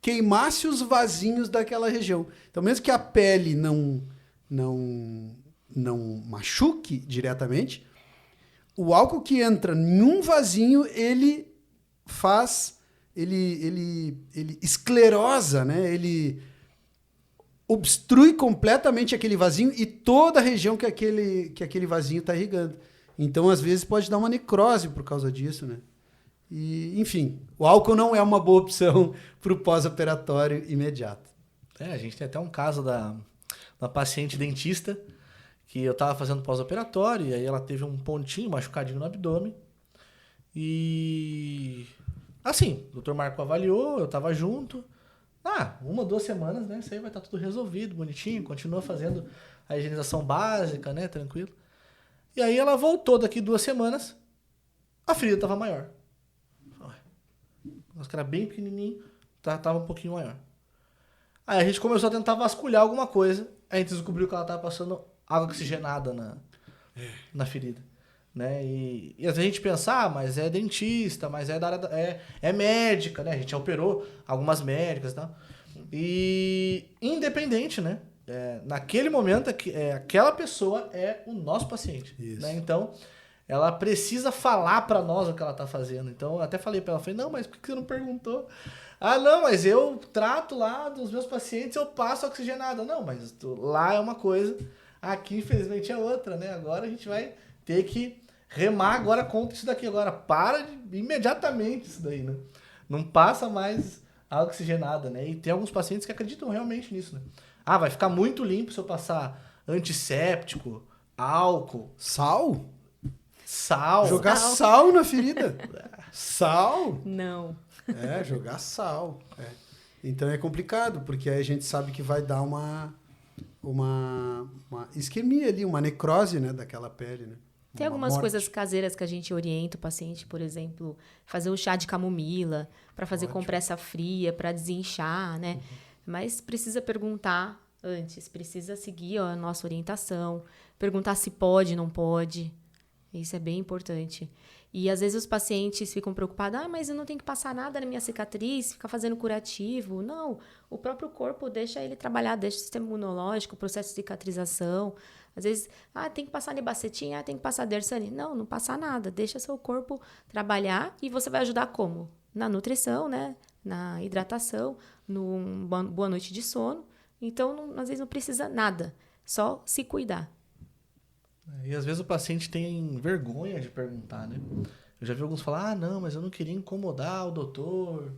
queimasse os vasinhos daquela região. Então, mesmo que a pele não machuque diretamente, o álcool que entra em um vasinho, ele esclerosa, né? Ele obstrui completamente aquele vasinho e toda a região que aquele vasinho está irrigando. Então, às vezes, pode dar uma necrose por causa disso, né? E, enfim, o álcool não é uma boa opção para o pós-operatório imediato. A gente tem até um caso da paciente dentista, que eu estava fazendo pós-operatório, e aí ela teve um pontinho, machucadinho no abdômen. E assim, o Dr. Marco avaliou, eu estava junto. 1, 2 semanas, né? Isso aí vai estar tudo resolvido, bonitinho. Continua fazendo a higienização básica, né? Tranquilo. E aí ela voltou daqui 2 semanas, a ferida estava maior. Nossa, que era bem pequenininho, estava um pouquinho maior. Aí a gente começou a tentar vasculhar alguma coisa, a gente descobriu que ela estava passando água oxigenada na ferida. Né? E às vezes a gente pensa, mas é dentista, mas é da área é médica, né? A gente já operou algumas médicas e tal. E independente, né? Naquele momento, aquela pessoa é o nosso paciente. Né? Então, ela precisa falar para nós o que ela está fazendo. Então, eu até falei para ela, não, mas por que você não perguntou? Não, mas eu trato lá dos meus pacientes, eu passo oxigenada. Não, mas lá é uma coisa, aqui infelizmente é outra, né? Agora a gente vai ter que remar agora contra isso daqui. Agora para imediatamente isso daí, né? Não passa mais a oxigenada, né? E tem alguns pacientes que acreditam realmente nisso, né? Vai ficar muito limpo se eu passar antisséptico, álcool. Sal? Sal. Jogar sal na ferida. Sal? Não. Jogar sal. Então é complicado, porque aí a gente sabe que vai dar uma isquemia ali, uma necrose, né, daquela pele, né? Tem algumas coisas caseiras que a gente orienta o paciente, por exemplo, fazer o chá de camomila, para fazer compressa fria, para desinchar, né? Mas precisa perguntar antes, precisa seguir a nossa orientação, perguntar se pode, não pode. Isso é bem importante. E às vezes os pacientes ficam preocupados, mas eu não tenho que passar nada na minha cicatriz, ficar fazendo curativo. Não, o próprio corpo deixa ele trabalhar, deixa o sistema imunológico, o processo de cicatrização. Às vezes, tem que passar Nebacetin, tem que passar Dersanin. Não passa nada, deixa seu corpo trabalhar e você vai ajudar como? Na nutrição, né? Na hidratação, numa boa noite de sono. Então, às vezes não precisa nada, só se cuidar. E às vezes o paciente tem vergonha de perguntar, né? Eu já vi alguns falar, não, mas eu não queria incomodar o doutor,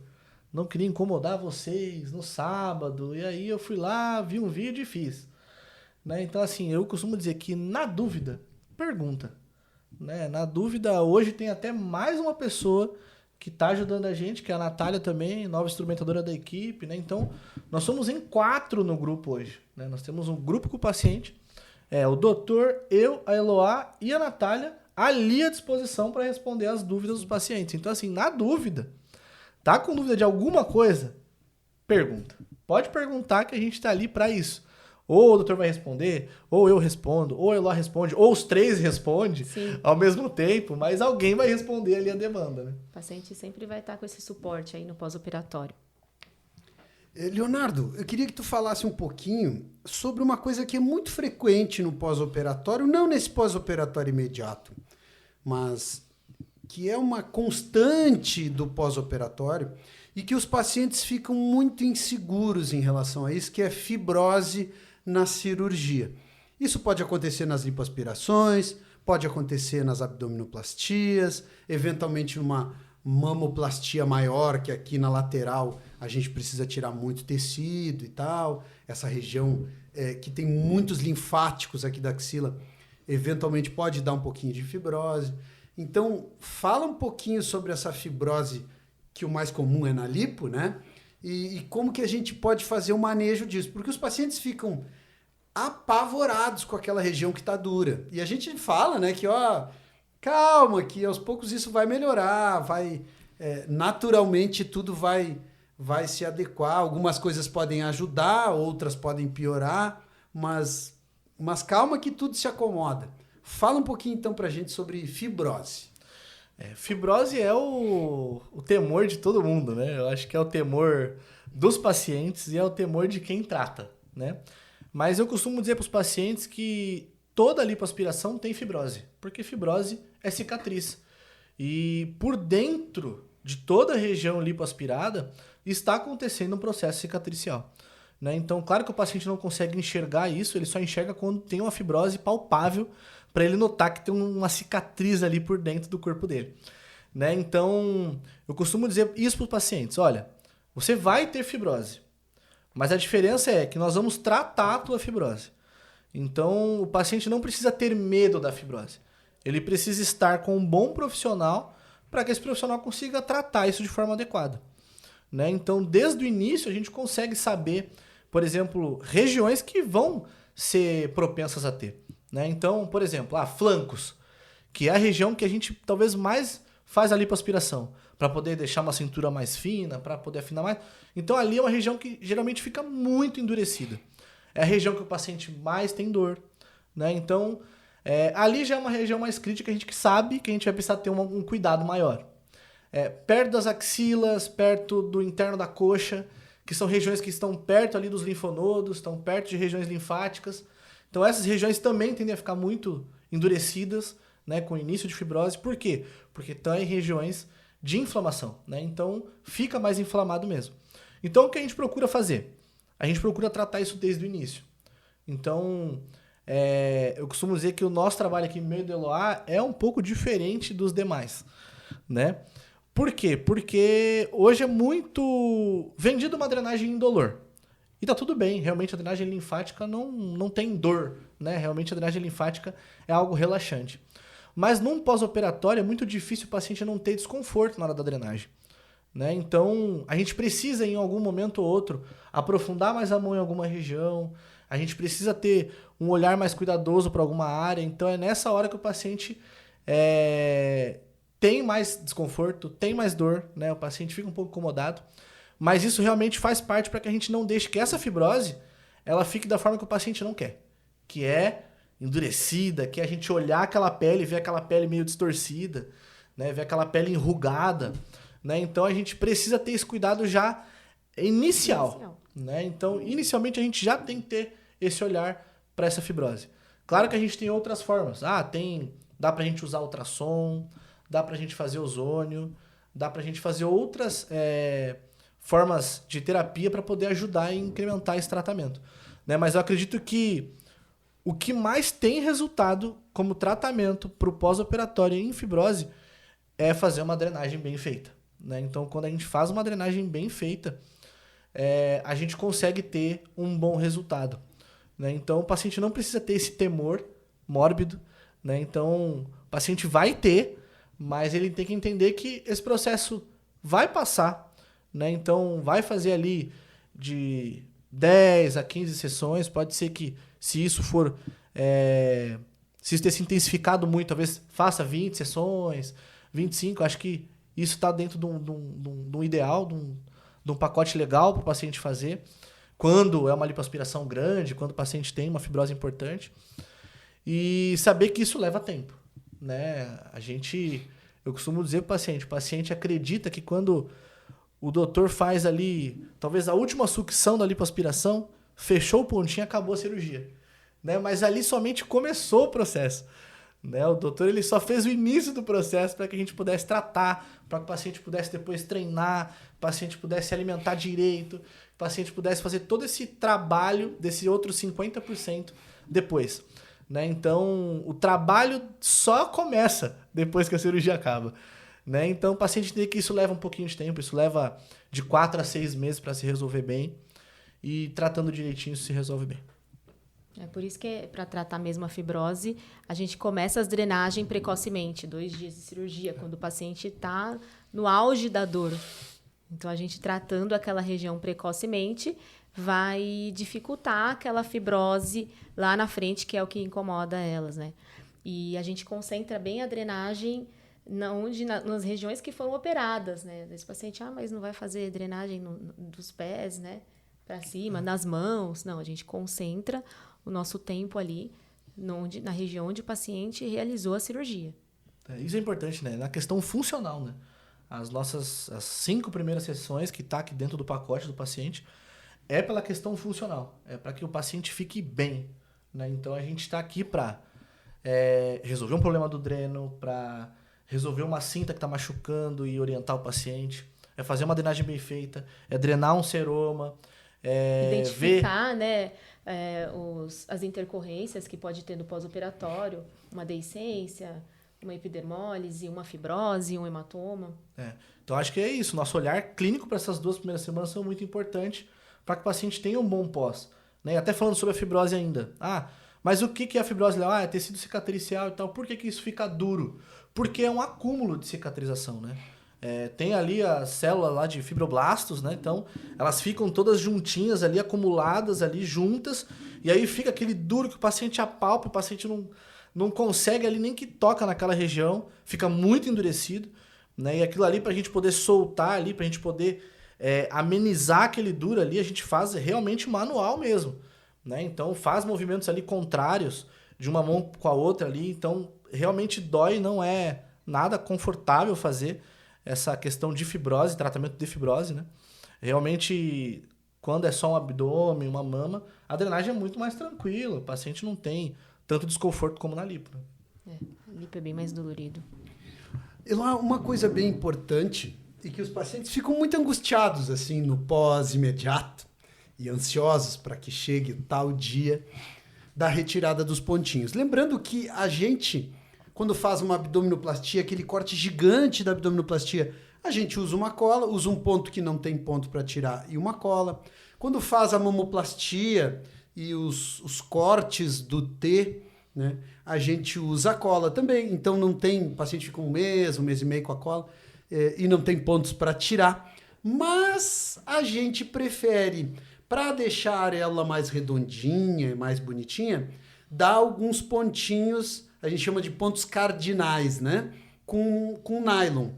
não queria incomodar vocês no sábado, e aí eu fui lá, vi um vídeo e fiz. Né? Então, assim, eu costumo dizer que na dúvida, pergunta. Né? Na dúvida, hoje tem até mais uma pessoa que está ajudando a gente, que é a Natália também, nova instrumentadora da equipe, né? Então, nós somos em 4 no grupo hoje, né? Nós temos um grupo com o paciente, o doutor, eu, a Eloá e a Natália ali à disposição para responder as dúvidas dos pacientes. Então, assim, na dúvida, tá com dúvida de alguma coisa? Pergunta. Pode perguntar que a gente está ali para isso. Ou o doutor vai responder, ou eu respondo, ou a Eloá responde, ou os 3 respondem ao mesmo tempo, mas alguém vai responder ali a demanda, né? O paciente sempre vai estar com esse suporte aí no pós-operatório. Leonardo, eu queria que tu falasse um pouquinho sobre uma coisa que é muito frequente no pós-operatório, não nesse pós-operatório imediato, mas que é uma constante do pós-operatório e que os pacientes ficam muito inseguros em relação a isso, que é fibrose na cirurgia. Isso pode acontecer nas lipoaspirações, pode acontecer nas abdominoplastias, eventualmente numa mamoplastia maior, que aqui na lateral a gente precisa tirar muito tecido e tal. Essa região que tem muitos linfáticos aqui da axila, eventualmente pode dar um pouquinho de fibrose. Então, fala um pouquinho sobre essa fibrose, que o mais comum é na lipo, né? E como que a gente pode fazer o manejo disso. Porque os pacientes ficam apavorados com aquela região que está dura. E a gente fala, né, que calma, que aos poucos isso vai melhorar, naturalmente tudo vai se adequar. Algumas coisas podem ajudar, outras podem piorar, mas calma que tudo se acomoda. Fala um pouquinho então pra gente sobre fibrose. Fibrose é o temor de todo mundo, né? Eu acho que é o temor dos pacientes e é o temor de quem trata, né? Mas eu costumo dizer para os pacientes que toda lipoaspiração tem fibrose, porque fibrose é cicatriz. E por dentro de toda a região lipoaspirada está acontecendo um processo cicatricial. Né? Então, claro que o paciente não consegue enxergar isso, ele só enxerga quando tem uma fibrose palpável para ele notar que tem uma cicatriz ali por dentro do corpo dele. Né? Então, eu costumo dizer isso para os pacientes, olha, você vai ter fibrose, mas a diferença é que nós vamos tratar a tua fibrose. Então, o paciente não precisa ter medo da fibrose. Ele precisa estar com um bom profissional para que esse profissional consiga tratar isso de forma adequada. Né? Então, desde o início, a gente consegue saber, por exemplo, regiões que vão ser propensas a ter. Né? Então, por exemplo, flancos, que é a região que a gente talvez mais faz a lipoaspiração, para poder deixar uma cintura mais fina, para poder afinar mais. Então, ali é uma região que geralmente fica muito endurecida. É a região que o paciente mais tem dor. Né? Então, ali já é uma região mais crítica, a gente que sabe que a gente vai precisar ter um cuidado maior. Perto das axilas, perto do interno da coxa, que são regiões que estão perto ali dos linfonodos, estão perto de regiões linfáticas. Então, essas regiões também tendem a ficar muito endurecidas, né, com o início de fibrose. Por quê? Porque estão em regiões de inflamação. Né? Então, fica mais inflamado mesmo. Então, o que a gente procura fazer? A gente procura tratar isso desde o início. Então, eu costumo dizer que o nosso trabalho aqui no meio do Eloá é um pouco diferente dos demais. Né? Por quê? Porque hoje é muito vendido uma drenagem indolor. E tá tudo bem, realmente a drenagem linfática não tem dor, né? Realmente a drenagem linfática é algo relaxante. Mas num pós-operatório é muito difícil o paciente não ter desconforto na hora da drenagem. Né? Então, a gente precisa, em algum momento ou outro, aprofundar mais a mão em alguma região, a gente precisa ter um olhar mais cuidadoso para alguma área, então é nessa hora que o paciente tem mais desconforto, tem mais dor, né? O paciente fica um pouco incomodado, mas isso realmente faz parte para que a gente não deixe que essa fibrose ela fique da forma que o paciente não quer, que é endurecida, que é a gente olhar aquela pele, ver aquela pele meio distorcida, né? Ver aquela pele enrugada. Né? Então, a gente precisa ter esse cuidado já inicial. Né? Então, inicialmente, a gente já tem que ter esse olhar para essa fibrose. Claro que a gente tem outras formas. Dá para a gente usar ultrassom, dá para a gente fazer ozônio, dá para a gente fazer outras formas de terapia para poder ajudar a incrementar esse tratamento. Né? Mas eu acredito que o que mais tem resultado como tratamento para o pós-operatório em fibrose é fazer uma drenagem bem feita. Né? Então, quando a gente faz uma drenagem bem feita, a gente consegue ter um bom resultado. Né? Então, o paciente não precisa ter esse temor mórbido. Né? Então, o paciente vai ter, mas ele tem que entender que esse processo vai passar. Né? Então, vai fazer ali de 10 a 15 sessões. Pode ser que, se isso for... se isso ter se intensificado muito, talvez faça 20 sessões, 25. Acho que isso está dentro de um ideal, de um pacote legal para o paciente fazer. Quando é uma lipoaspiração grande, quando o paciente tem uma fibrose importante. E saber que isso leva tempo. Né? Eu costumo dizer para o paciente acredita que quando o doutor faz ali, talvez a última sucção da lipoaspiração, fechou o pontinho e acabou a cirurgia. Né? Mas ali somente começou o processo. Né? O doutor ele só fez o início do processo para que a gente pudesse tratar, para que o paciente pudesse depois treinar, o paciente pudesse se alimentar direito, o paciente pudesse fazer todo esse trabalho desse outro 50% depois. Né? Então, o trabalho só começa depois que a cirurgia acaba. Né? Então, o paciente entende que isso leva um pouquinho de tempo, isso leva de 4 a 6 meses para se resolver bem, e tratando direitinho isso se resolve bem. É por isso que, para tratar mesmo a fibrose, a gente começa as drenagens precocemente, 2 dias de cirurgia, quando o paciente está no auge da dor. Então, a gente tratando aquela região precocemente vai dificultar aquela fibrose lá na frente, que é o que incomoda elas, né? E a gente concentra bem a drenagem nas regiões que foram operadas, né? Esse paciente, mas não vai fazer drenagem dos pés, né? Para cima, nas mãos. Não, a gente concentra o nosso tempo ali na região onde o paciente realizou a cirurgia. Isso é importante, né? Na questão funcional, né? As 5 primeiras sessões que está aqui dentro do pacote do paciente é pela questão funcional. É para que o paciente fique bem. Né? Então, a gente está aqui para resolver um problema do dreno, para resolver uma cinta que está machucando e orientar o paciente. É fazer uma drenagem bem feita. É drenar um seroma. Identificar, né? As intercorrências que pode ter no pós-operatório, uma deiscência, uma epidermólise, uma fibrose, um hematoma. Então, acho que é isso. Nosso olhar clínico para essas 2 primeiras semanas são muito importantes para que o paciente tenha um bom pós. Né? E até falando sobre a fibrose ainda. Mas o que é a fibrose? É tecido cicatricial e tal. Por que isso fica duro? Porque é um acúmulo de cicatrização, né? Tem ali a célula lá de fibroblastos, né? Então, elas ficam todas juntinhas ali, acumuladas ali, juntas, e aí fica aquele duro que o paciente apalpa, o paciente não consegue ali nem que toca naquela região, fica muito endurecido, né? E aquilo ali, pra gente poder soltar ali, pra gente poder amenizar aquele duro ali, a gente faz realmente manual mesmo, né? Então, faz movimentos ali contrários de uma mão com a outra ali, então realmente dói, não é nada confortável fazer essa questão de fibrose, tratamento de fibrose, né? Realmente, quando é só um abdômen, uma mama, a drenagem é muito mais tranquila, o paciente não tem tanto desconforto como na lipo. A lipo é bem mais dolorido. Uma coisa bem importante é que os pacientes ficam muito angustiados assim no pós-imediato e ansiosos para que chegue o tal dia da retirada dos pontinhos. Lembrando que a gente, quando faz uma abdominoplastia, aquele corte gigante da abdominoplastia, a gente usa uma cola, usa um ponto que não tem ponto para tirar e uma cola. Quando faz a mamoplastia e os cortes do T, né? A gente usa a cola também, então não tem, o paciente fica um mês e meio com a cola, e não tem pontos para tirar. Mas a gente prefere, para deixar a areola mais redondinha, mais bonitinha, dar alguns pontinhos, a gente chama de pontos cardinais, né? Com nylon.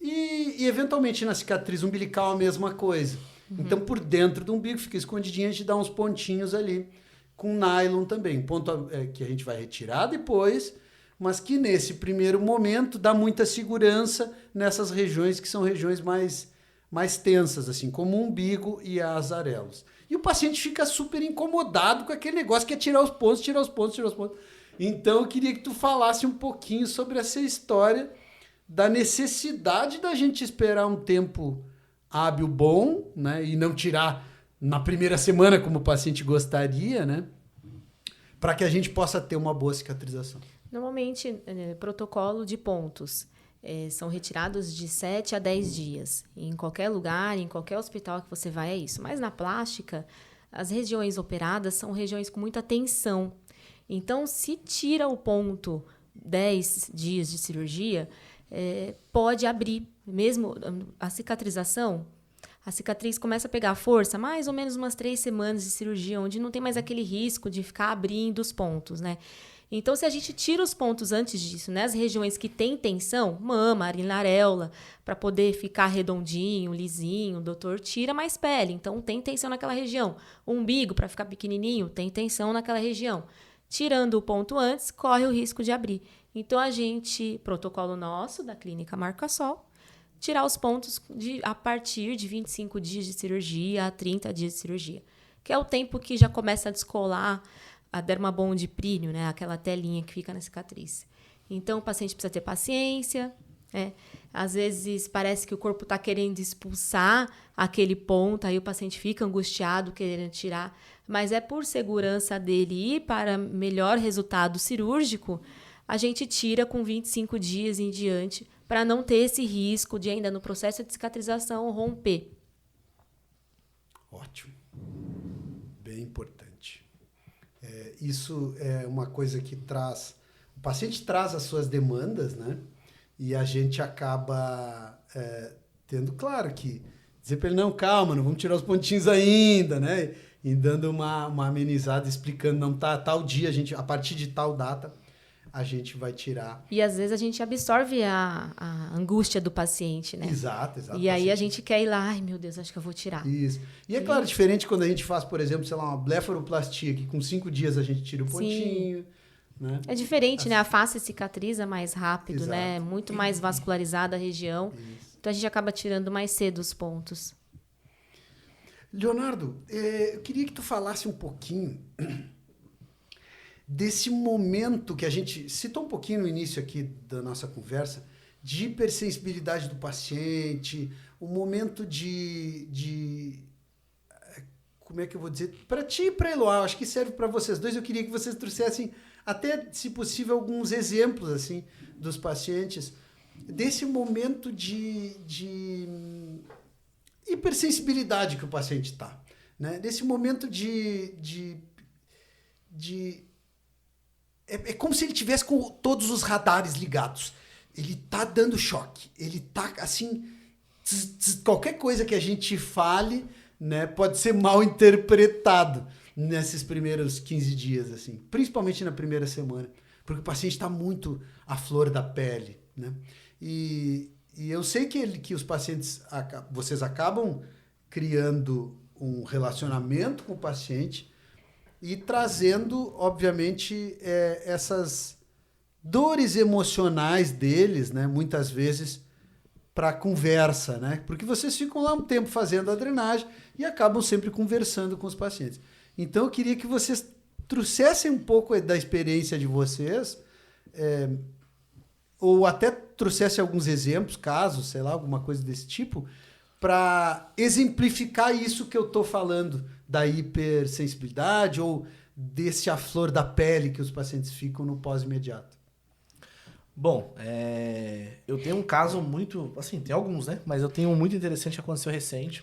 E eventualmente na cicatriz umbilical a mesma coisa. Então por dentro do umbigo fica escondidinho, a gente dá uns pontinhos ali com nylon também. Ponto que a gente vai retirar depois, mas que nesse primeiro momento dá muita segurança nessas regiões que são regiões mais tensas, assim, como o umbigo e as areolas. E o paciente fica super incomodado com aquele negócio que é tirar os pontos. Então eu queria que tu falasse um pouquinho sobre essa história da necessidade da gente esperar um tempo hábil bom, né, e não tirar na primeira semana como o paciente gostaria, né, para que a gente possa ter uma boa cicatrização. Normalmente, protocolo de pontos são retirados de 7 a 10 dias. Em qualquer lugar, em qualquer hospital que você vai, é isso. Mas na plástica, as regiões operadas são regiões com muita tensão. Então, se tira o ponto 10 dias de cirurgia, pode abrir. Mesmo a cicatrização, a cicatriz começa a pegar força mais ou menos umas 3 semanas de cirurgia, onde não tem mais aquele risco de ficar abrindo os pontos, né? Então, se a gente tira os pontos antes disso, né, as regiões que têm tensão, mama, areola, para poder ficar redondinho, lisinho, o doutor tira mais pele, então tem tensão naquela região. O umbigo, para ficar pequenininho, tem tensão naquela região. Tirando o ponto antes, corre o risco de abrir. Então, protocolo nosso, da Clínica Marcasol, tirar os pontos a partir de 25 dias de cirurgia a 30 dias de cirurgia, que é o tempo que já começa a descolar a dermabondiprínium, né? Aquela telinha que fica na cicatriz. Então, o paciente precisa ter paciência, né? Às vezes, parece que o corpo está querendo expulsar aquele ponto, aí o paciente fica angustiado, querendo tirar, mas é por segurança dele e para melhor resultado cirúrgico, a gente tira com 25 dias em diante, para não ter esse risco de ainda no processo de cicatrização romper. Ótimo. Bem importante. Isso é uma coisa que traz... O paciente traz as suas demandas, né? E a gente acaba tendo, claro, que dizer para ele, não, calma, não vamos tirar os pontinhos ainda, né? E dando uma amenizada, explicando, não, tal dia, a partir de tal data, a gente vai tirar. E às vezes a gente absorve a angústia do paciente, né? Exato. E aí a gente quer ir lá, ai meu Deus, acho que eu vou tirar. Isso. E é claro, diferente quando a gente faz, por exemplo, sei lá, uma blefaroplastia, que com 5 dias a gente tira o pontinho. Né? É diferente, né? A face cicatriza mais rápido, Exato. né? Muito mais vascularizada a região. Isso. Então a gente acaba tirando mais cedo os pontos. Leonardo, eu queria que tu falasse um pouquinho desse momento que a gente citou um pouquinho no início aqui da nossa conversa, de hipersensibilidade do paciente, o momento de como é que eu vou dizer? Para ti e para Eloá, acho que serve para vocês dois. Eu queria que vocês trouxessem, até, se possível, alguns exemplos assim dos pacientes, desse momento de hipersensibilidade que o paciente está, né? Desse momento é como se ele tivesse com todos os radares ligados. Ele tá dando choque. Ele tá assim, qualquer coisa que a gente fale, né, pode ser mal interpretado nesses primeiros 15 dias, assim, principalmente na primeira semana, porque o paciente está muito à flor da pele, né? E eu sei que os pacientes, vocês acabam criando um relacionamento com o paciente e trazendo, obviamente, essas dores emocionais deles, né, muitas vezes, para a conversa, né? Porque vocês ficam lá um tempo fazendo a drenagem e acabam sempre conversando com os pacientes. Então, eu queria que vocês trouxessem um pouco da experiência de vocês, ou até trouxessem alguns exemplos, casos, sei lá, alguma coisa desse tipo, para exemplificar isso que eu estou falando, da hipersensibilidade ou desse à flor da pele que os pacientes ficam no pós-imediato. Bom, eu tenho um caso muito... Assim, tem alguns, né? Mas eu tenho um muito interessante que aconteceu recente.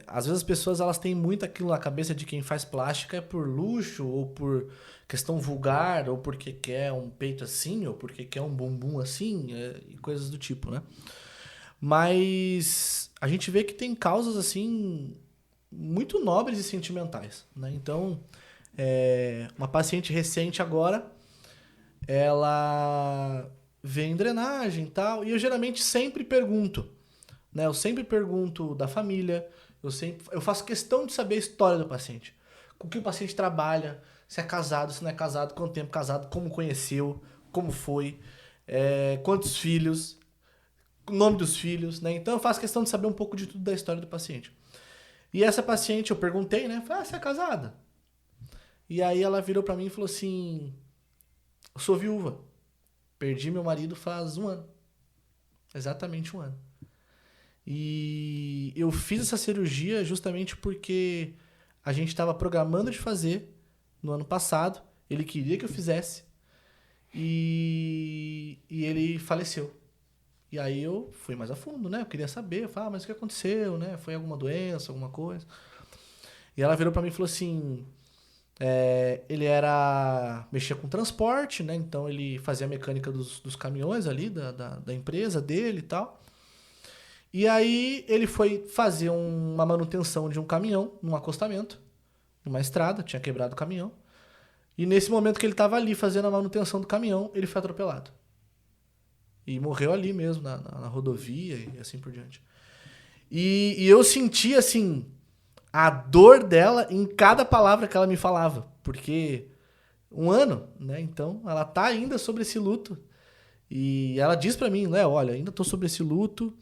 Às vezes as pessoas elas têm muito aquilo na cabeça de quem faz plástica é por luxo, ou por questão vulgar, ou porque quer um peito assim, ou porque quer um bumbum assim, e coisas do tipo, né? Mas a gente vê que tem causas assim muito nobres e sentimentais, né? Então, uma paciente recente agora, ela vem em drenagem e tal, e eu geralmente sempre pergunto, né? Eu sempre pergunto da família, eu faço questão de saber a história do paciente. Com que o paciente trabalha, se é casado, se não é casado, quanto tempo casado, como conheceu, como foi, quantos filhos, o nome dos filhos, né? Então eu faço questão de saber um pouco de tudo da história do paciente. E essa paciente, eu perguntei, né? Falei, você é casada? E aí ela virou pra mim e falou assim, eu sou viúva. Perdi meu marido faz 1 ano. Exatamente 1 ano. E eu fiz essa cirurgia justamente porque a gente estava programando de fazer no ano passado. Ele queria que eu fizesse. E ele faleceu. E aí eu fui mais a fundo, né? Eu queria saber. Eu falei, mas o que aconteceu, né? Foi alguma doença, alguma coisa? E ela virou pra mim e falou assim... ele mexia com transporte, né? Então ele fazia a mecânica dos caminhões ali, da empresa dele e tal. E aí ele foi fazer uma manutenção de um caminhão num acostamento, numa estrada, tinha quebrado o caminhão. E nesse momento que ele estava ali fazendo a manutenção do caminhão, ele foi atropelado. E morreu ali mesmo, na rodovia e assim por diante. E eu senti, assim, a dor dela em cada palavra que ela me falava. Porque 1 ano, né? Então ela tá ainda sobre esse luto. E ela diz pra mim, né? Olha, ainda tô sobre esse luto.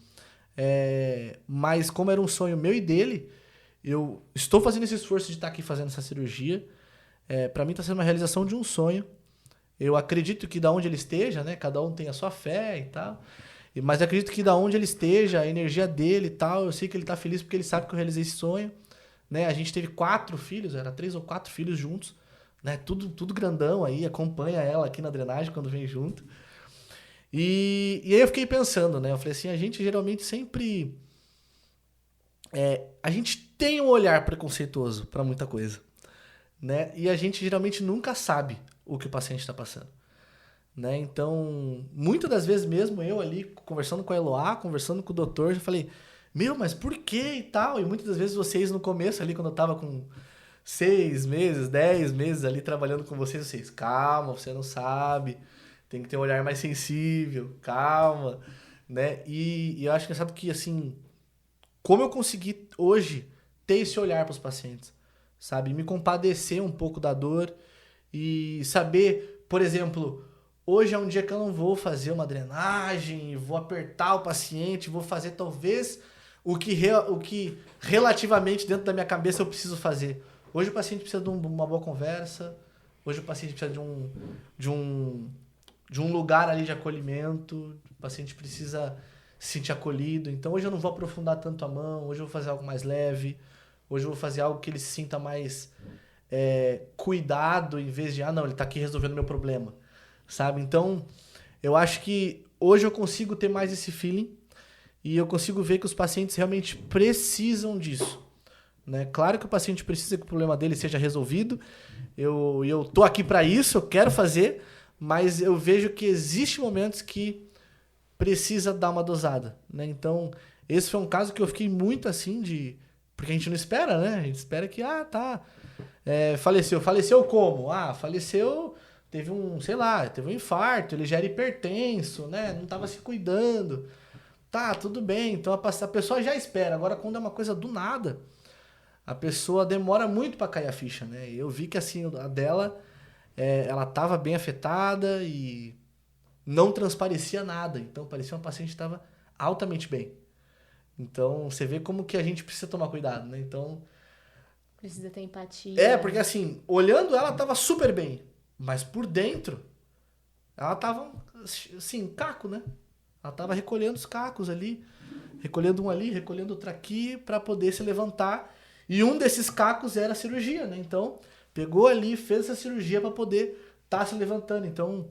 Mas como era um sonho meu e dele, eu estou fazendo esse esforço de estar aqui fazendo essa cirurgia. Para mim está sendo uma realização de um sonho. Eu acredito que da onde ele esteja, né? Cada um tem a sua fé e tal. Mas acredito que da onde ele esteja, a energia dele e tal, eu sei que ele está feliz porque ele sabe que eu realizei esse sonho. Né? A gente teve 4 filhos, era 3 ou 4 filhos juntos. Né? Tudo grandão aí, acompanha ela aqui na drenagem quando vem junto. E aí eu fiquei pensando, né? Eu falei assim, a gente geralmente sempre... a gente tem um olhar preconceituoso para muita coisa. Né? E a gente geralmente nunca sabe o que o paciente está passando. Né? Então, muitas das vezes mesmo eu ali, conversando com a Eloá, conversando com o doutor, já falei, mas por que e tal? E muitas das vezes vocês no começo ali, quando eu tava com 6 meses, 10 meses ali trabalhando com vocês, calma, você não sabe, tem que ter um olhar mais sensível, calma, né? E eu acho engraçado que, assim, como eu consegui hoje ter esse olhar para os pacientes, sabe? Me compadecer um pouco da dor e saber, por exemplo, hoje é um dia que eu não vou fazer uma drenagem, vou apertar o paciente, vou fazer talvez o que relativamente dentro da minha cabeça eu preciso fazer. Hoje o paciente precisa de uma boa conversa, hoje o paciente precisa de um lugar ali de acolhimento, o paciente precisa se sentir acolhido. Então hoje eu não vou aprofundar tanto a mão, hoje eu vou fazer algo mais leve, hoje eu vou fazer algo que ele se sinta mais cuidado, em vez de, não, ele tá aqui resolvendo meu problema, sabe? Então, eu acho que hoje eu consigo ter mais esse feeling e eu consigo ver que os pacientes realmente precisam disso, né? Claro que o paciente precisa que o problema dele seja resolvido, eu tô aqui para isso, eu quero fazer, mas eu vejo que existem momentos que precisa dar uma dosada, né? Então, esse foi um caso que eu fiquei muito assim porque a gente não espera, né? A gente espera que, faleceu. Faleceu como? Faleceu, teve um infarto, ele já era hipertenso, né? Não estava se cuidando. Tá, tudo bem. Então a pessoa já espera. Agora, quando é uma coisa do nada, a pessoa demora muito para cair a ficha, né? Eu vi que, assim, a dela, ela estava bem afetada e não transparecia nada. Então, parecia uma paciente que estava altamente bem. Então, você vê como que a gente precisa tomar cuidado, né? Então... Precisa ter empatia. Porque assim, olhando ela tava super bem, mas por dentro ela tava, assim, caco, né? Ela tava recolhendo os cacos ali, recolhendo um ali, recolhendo outro aqui para poder se levantar. E um desses cacos era a cirurgia, né? Então, pegou ali, fez essa cirurgia para poder estar se levantando. Então,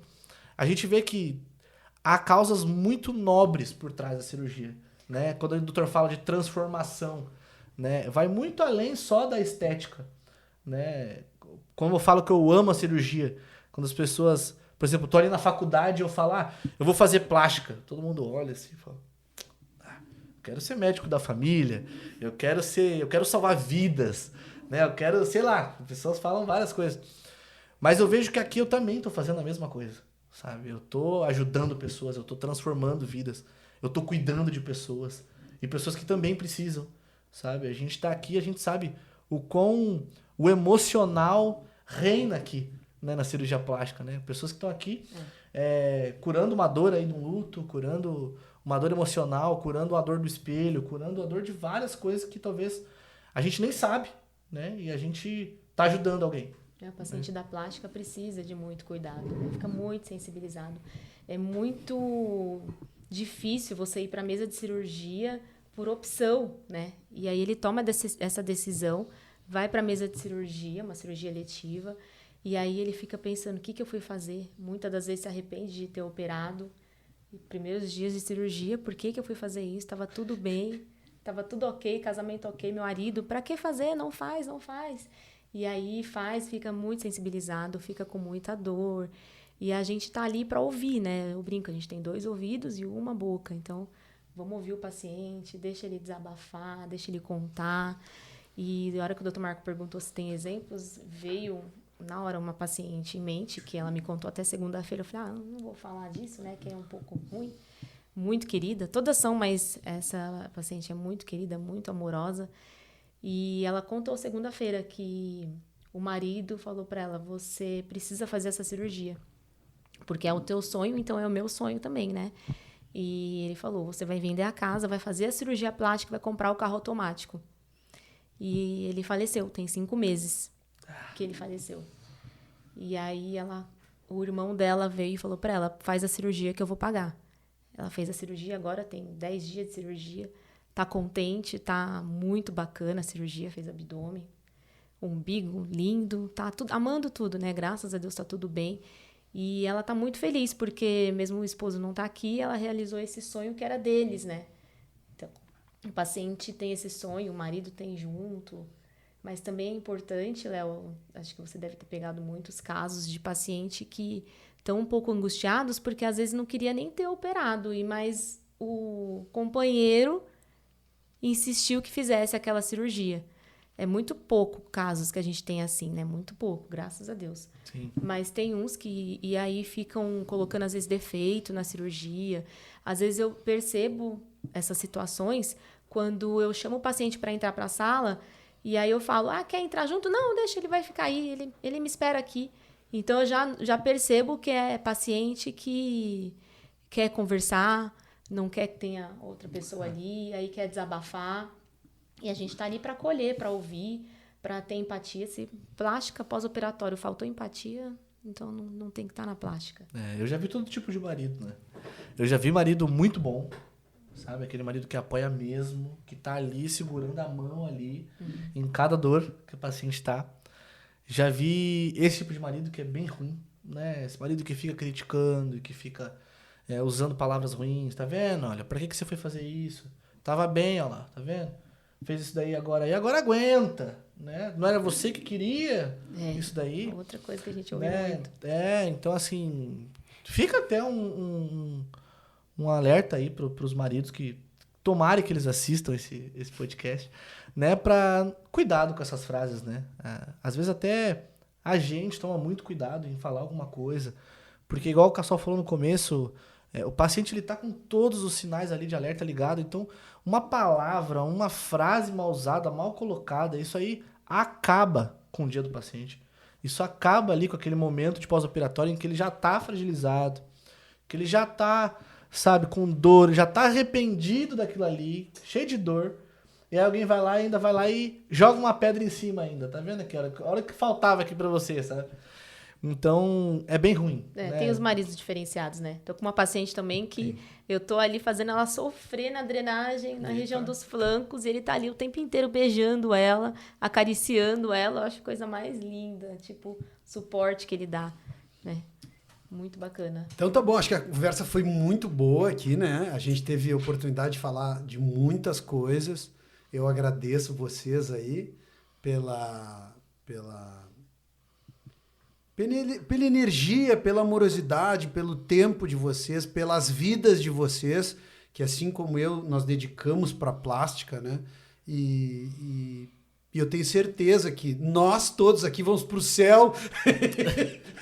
a gente vê que há causas muito nobres por trás da cirurgia. né? Quando o doutor fala de transformação, né? Vai muito além só da estética, né? Como eu falo que eu amo a cirurgia, quando as pessoas, por exemplo, tô ali na faculdade e eu falo, eu vou fazer plástica. Todo mundo olha assim e fala, eu quero ser médico da família, eu quero salvar vidas, né? Eu quero, sei lá, as pessoas falam várias coisas. Mas eu vejo que aqui eu também tô fazendo a mesma coisa, sabe? Eu tô ajudando pessoas, eu tô transformando vidas, eu tô cuidando de pessoas e pessoas que também precisam, sabe? A gente tá aqui, a gente sabe o quão o emocional reina aqui, né, na cirurgia plástica, né? Pessoas que estão aqui curando uma dor aí no luto, curando uma dor emocional, curando a dor do espelho, curando a dor de várias coisas que talvez a gente nem sabe, né? E a gente tá ajudando alguém. O paciente da plástica precisa de muito cuidado, né? Fica muito sensibilizado. É muito difícil você ir para a mesa de cirurgia por opção, né? E aí ele toma essa decisão, vai para a mesa de cirurgia, uma cirurgia letiva, e aí ele fica pensando, o que eu fui fazer? Muitas das vezes se arrepende de ter operado. E primeiros dias de cirurgia, por que eu fui fazer isso? Estava tudo bem, estava tudo ok, casamento ok, meu marido, para que fazer? Não faz. E aí fica muito sensibilizado, fica com muita dor. E a gente tá ali para ouvir, né? Eu brinco, a gente tem 2 ouvidos e uma boca. Então, vamos ouvir o paciente, deixa ele desabafar, deixa ele contar. E na hora que o Dr. Marco perguntou se tem exemplos, veio na hora uma paciente em mente, que ela me contou até segunda-feira. Eu falei, não vou falar disso, né? Que é um pouco ruim. Muito querida. Todas são, mas essa paciente é muito querida, muito amorosa. E ela contou segunda-feira que o marido falou para ela, você precisa fazer essa cirurgia. Porque é o teu sonho, então é o meu sonho também, né? E ele falou, você vai vender a casa, vai fazer a cirurgia plástica, vai comprar o carro automático. E ele faleceu, tem 5 meses que ele faleceu. E aí o irmão dela veio e falou para ela, faz a cirurgia que eu vou pagar. Ela fez a cirurgia, agora tem 10 dias de cirurgia. Tá contente, tá muito bacana a cirurgia, fez abdômen, umbigo lindo, tá tudo, amando tudo, né? Graças a Deus tá tudo bem. E ela tá muito feliz, porque mesmo o esposo não tá aqui, ela realizou esse sonho que era deles, né? Então, o paciente tem esse sonho, o marido tem junto. Mas também é importante, Léo, acho que você deve ter pegado muitos casos de paciente que estão um pouco angustiados, porque às vezes não queria nem ter operado, mas o companheiro insistiu que fizesse aquela cirurgia. É muito pouco casos que a gente tem assim, né? Muito pouco, graças a Deus. Sim. Mas tem uns que... E aí ficam colocando, às vezes, defeito na cirurgia. Às vezes eu percebo essas situações quando eu chamo o paciente para entrar para a sala e aí eu falo, quer entrar junto? Não, deixa, ele vai ficar aí, ele me espera aqui. Então eu já percebo que é paciente que quer conversar, não quer que tenha outra pessoa ali, aí quer desabafar. E a gente está ali para acolher, para ouvir, para ter empatia. Se plástica pós-operatório faltou empatia, então não tem que estar na plástica. Eu já vi todo tipo de marido, né? Eu já vi marido muito bom, sabe? Aquele marido que apoia mesmo, que tá ali segurando a mão ali, em cada dor que o paciente tá. Já vi esse tipo de marido que é bem ruim, né? Esse marido que fica criticando, que fica usando palavras ruins, tá vendo? Olha, pra que você foi fazer isso? Tava bem, olha lá, tá vendo? Fez isso daí agora, e agora aguenta, né? Não era você que queria isso daí? Outra coisa que a gente ouve muito. Então assim, fica até um alerta aí pros maridos que tomarem que eles assistam esse podcast, né? Pra cuidado com essas frases, né? Às vezes até a gente toma muito cuidado em falar alguma coisa, porque igual o Cassol falou no começo, o paciente ele tá com todos os sinais ali de alerta ligado, então uma palavra, uma frase mal usada, mal colocada, isso aí acaba com o dia do paciente. Isso acaba ali com aquele momento de pós-operatório em que ele já tá fragilizado, que ele já tá, sabe, com dor, já tá arrependido daquilo ali, cheio de dor, e aí alguém vai lá e joga uma pedra em cima ainda, tá vendo aqui? A hora que faltava aqui pra você, sabe? Então, é bem ruim. Né? Tem os maridos diferenciados, né? Tô com uma paciente também que eu tô ali fazendo ela sofrer na drenagem, na região dos flancos, e ele tá ali o tempo inteiro beijando ela, acariciando ela. Eu acho a coisa mais linda, tipo, suporte que ele dá, né? Muito bacana. Então tá bom, acho que a conversa foi muito boa aqui, né? A gente teve a oportunidade de falar de muitas coisas. Eu agradeço vocês aí pela energia, pela amorosidade, pelo tempo de vocês, pelas vidas de vocês, que assim como eu, nós dedicamos para a plástica, né? E eu tenho certeza que nós todos aqui vamos para o céu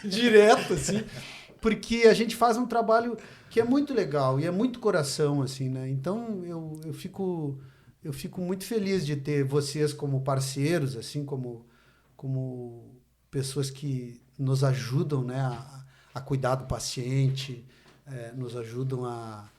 direto, assim, porque a gente faz um trabalho que é muito legal e é muito coração, assim, né? Então eu fico muito feliz de ter vocês como parceiros, assim, como pessoas que nos ajudam, né, a cuidar do paciente, nos ajudam a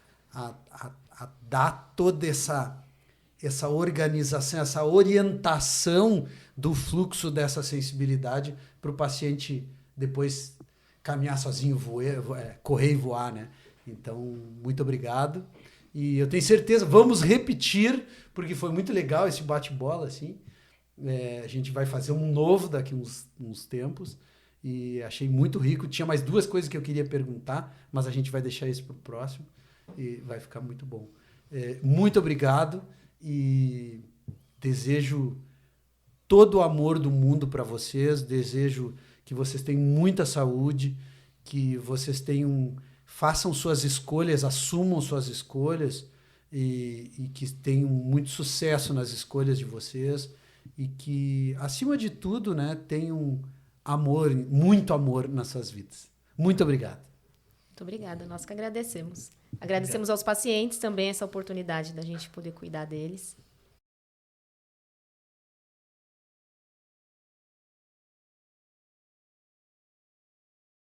dar toda essa organização, essa orientação do fluxo dessa sensibilidade para o paciente depois caminhar sozinho, correr e voar, né? Então, muito obrigado. E eu tenho certeza, vamos repetir, porque foi muito legal esse bate-bola, assim. A gente vai fazer um novo daqui uns tempos. E achei muito rico. Tinha mais 2 coisas que eu queria perguntar, mas a gente vai deixar isso para o próximo. E vai ficar muito bom. Muito obrigado. E desejo todo o amor do mundo para vocês. Desejo que vocês tenham muita saúde, que vocês façam suas escolhas, assumam suas escolhas e que tenham muito sucesso nas escolhas de vocês e que, acima de tudo, né, tenham amor, muito amor nas suas vidas. Muito obrigado. Muito obrigada, nós que agradecemos. Agradecemos aos pacientes também essa oportunidade da gente poder cuidar deles.